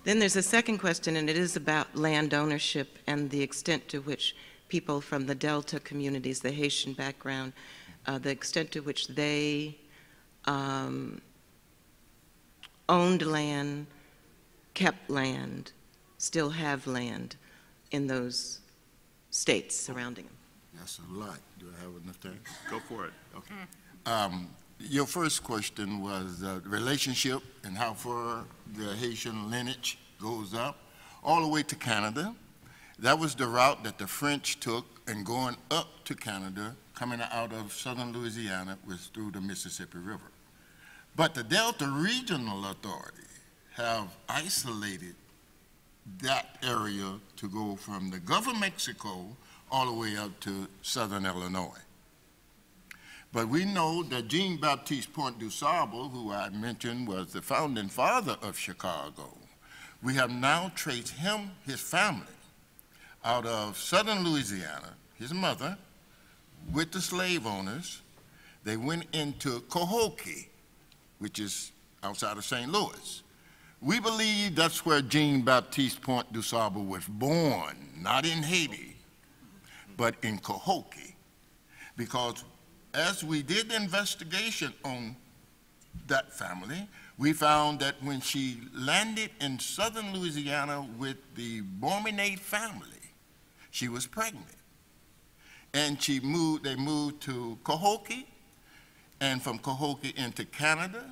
Then there's a second question, and it is about land ownership and the extent to which people from the Delta communities, the Haitian background, the extent to which they owned land, kept land, still have land in those states surrounding them. That's a lot. Do I have enough time? Go for it. Okay. Your first question was the relationship and how far the Haitian lineage goes up, all the way to Canada. That was the route that the French took, and going up to Canada, coming out of southern Louisiana, was through the Mississippi River. But the Delta Regional Authority have isolated that area to go from the Gulf of Mexico all the way up to southern Illinois. But we know that Jean-Baptiste Point du Sable, who I mentioned was the founding father of Chicago, we have now traced him, his family, out of southern Louisiana, his mother, with the slave owners. They went into Cohokie, which is outside of St. Louis. We believe that's where Jean-Baptiste Point du Sable was born, not in Haiti, but in Cohokie, because as we did the investigation on that family, we found that when she landed in southern Louisiana with the Borminate family, she was pregnant. And they moved to Cohokie, and from Cohokie into Canada.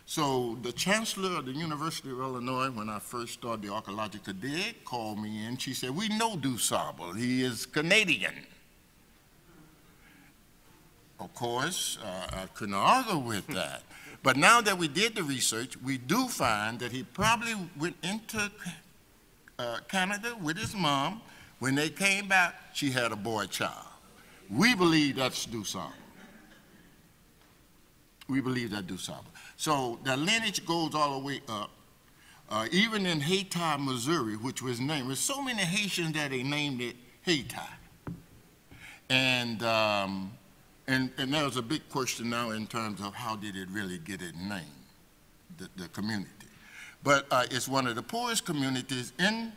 So the chancellor of the University of Illinois, when I first started the archaeological dig, called me in. She said, "We know Du Sable, he is Canadian." Of course, I couldn't argue with that. But now that we did the research, we do find that he probably went into Canada with his mom. When they came back, she had a boy child. We believe that's Du Sable. We believe that's Du Sable. So the lineage goes all the way up. Even in Hayti, Missouri, which was named, there's so many Haitians that they named it Hayti. And there's a big question now in terms of how did it really get its name, the community. But it's one of the poorest communities in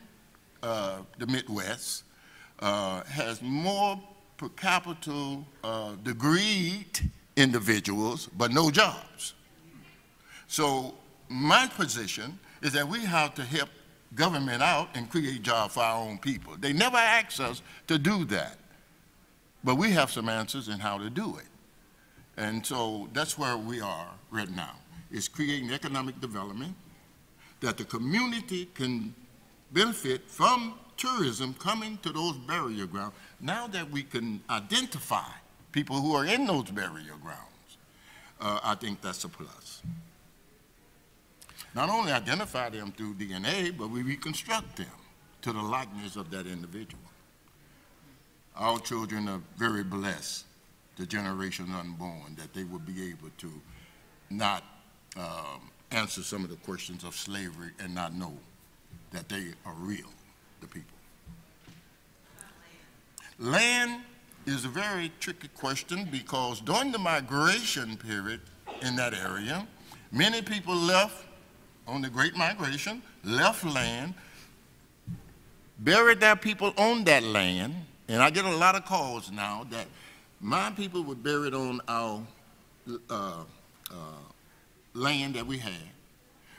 the Midwest, has more per capita degreed individuals, but no jobs. So my position is that we have to help government out and create jobs for our own people. They never asked us to do that. But we have some answers in how to do it. And so that's where we are right now, is creating economic development that the community can benefit from tourism coming to those burial grounds. Now that we can identify people who are in those burial grounds, I think that's a plus. Not only identify them through DNA, but we reconstruct them to the likeness of that individual. Our children are very blessed, the generation unborn, that they will be able to not answer some of the questions of slavery and not know that they are real, the people. Land is a very tricky question because during the migration period in that area, many people left on the Great Migration, left land, buried their people on that land. And I get a lot of calls now that my people were buried on our land that we had,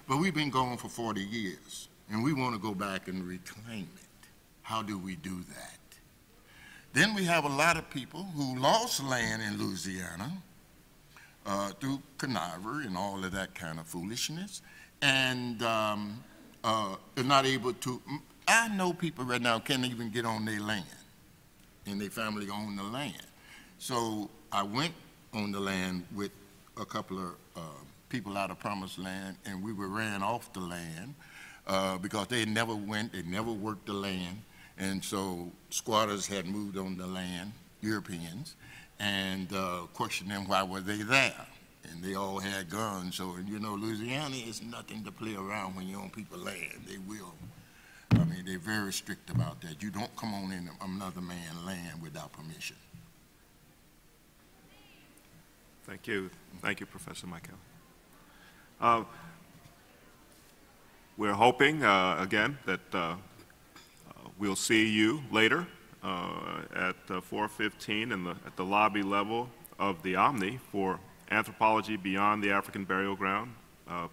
but we've been gone for 40 years, and we want to go back and reclaim it. How do we do that? Then we have a lot of people who lost land in Louisiana through conniver and all of that kind of foolishness, and are not able to. I know people right now can't even get on their land, and their family own the land. So I went on the land with a couple of people out of Promiseland, and we were ran off the land because they never went, they never worked the land, and so squatters had moved on the land, Europeans, and questioned them why were they there. And they all had guns, so you know, Louisiana is nothing to play around when you're on people's land. They will. I mean, they're very strict about that. You don't come on in another man's land without permission. Thank you. Thank you, Professor Michael. We're hoping, again, that we'll see you later at 4:15 at the lobby level of the Omni for Anthropology Beyond the African Burial Ground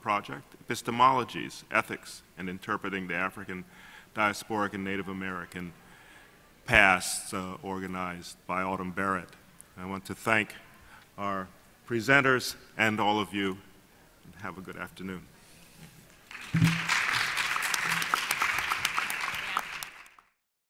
project, epistemologies, ethics, and interpreting the African diasporic and Native American pasts organized by Autumn Barrett. I want to thank our presenters and all of you, and have a good afternoon.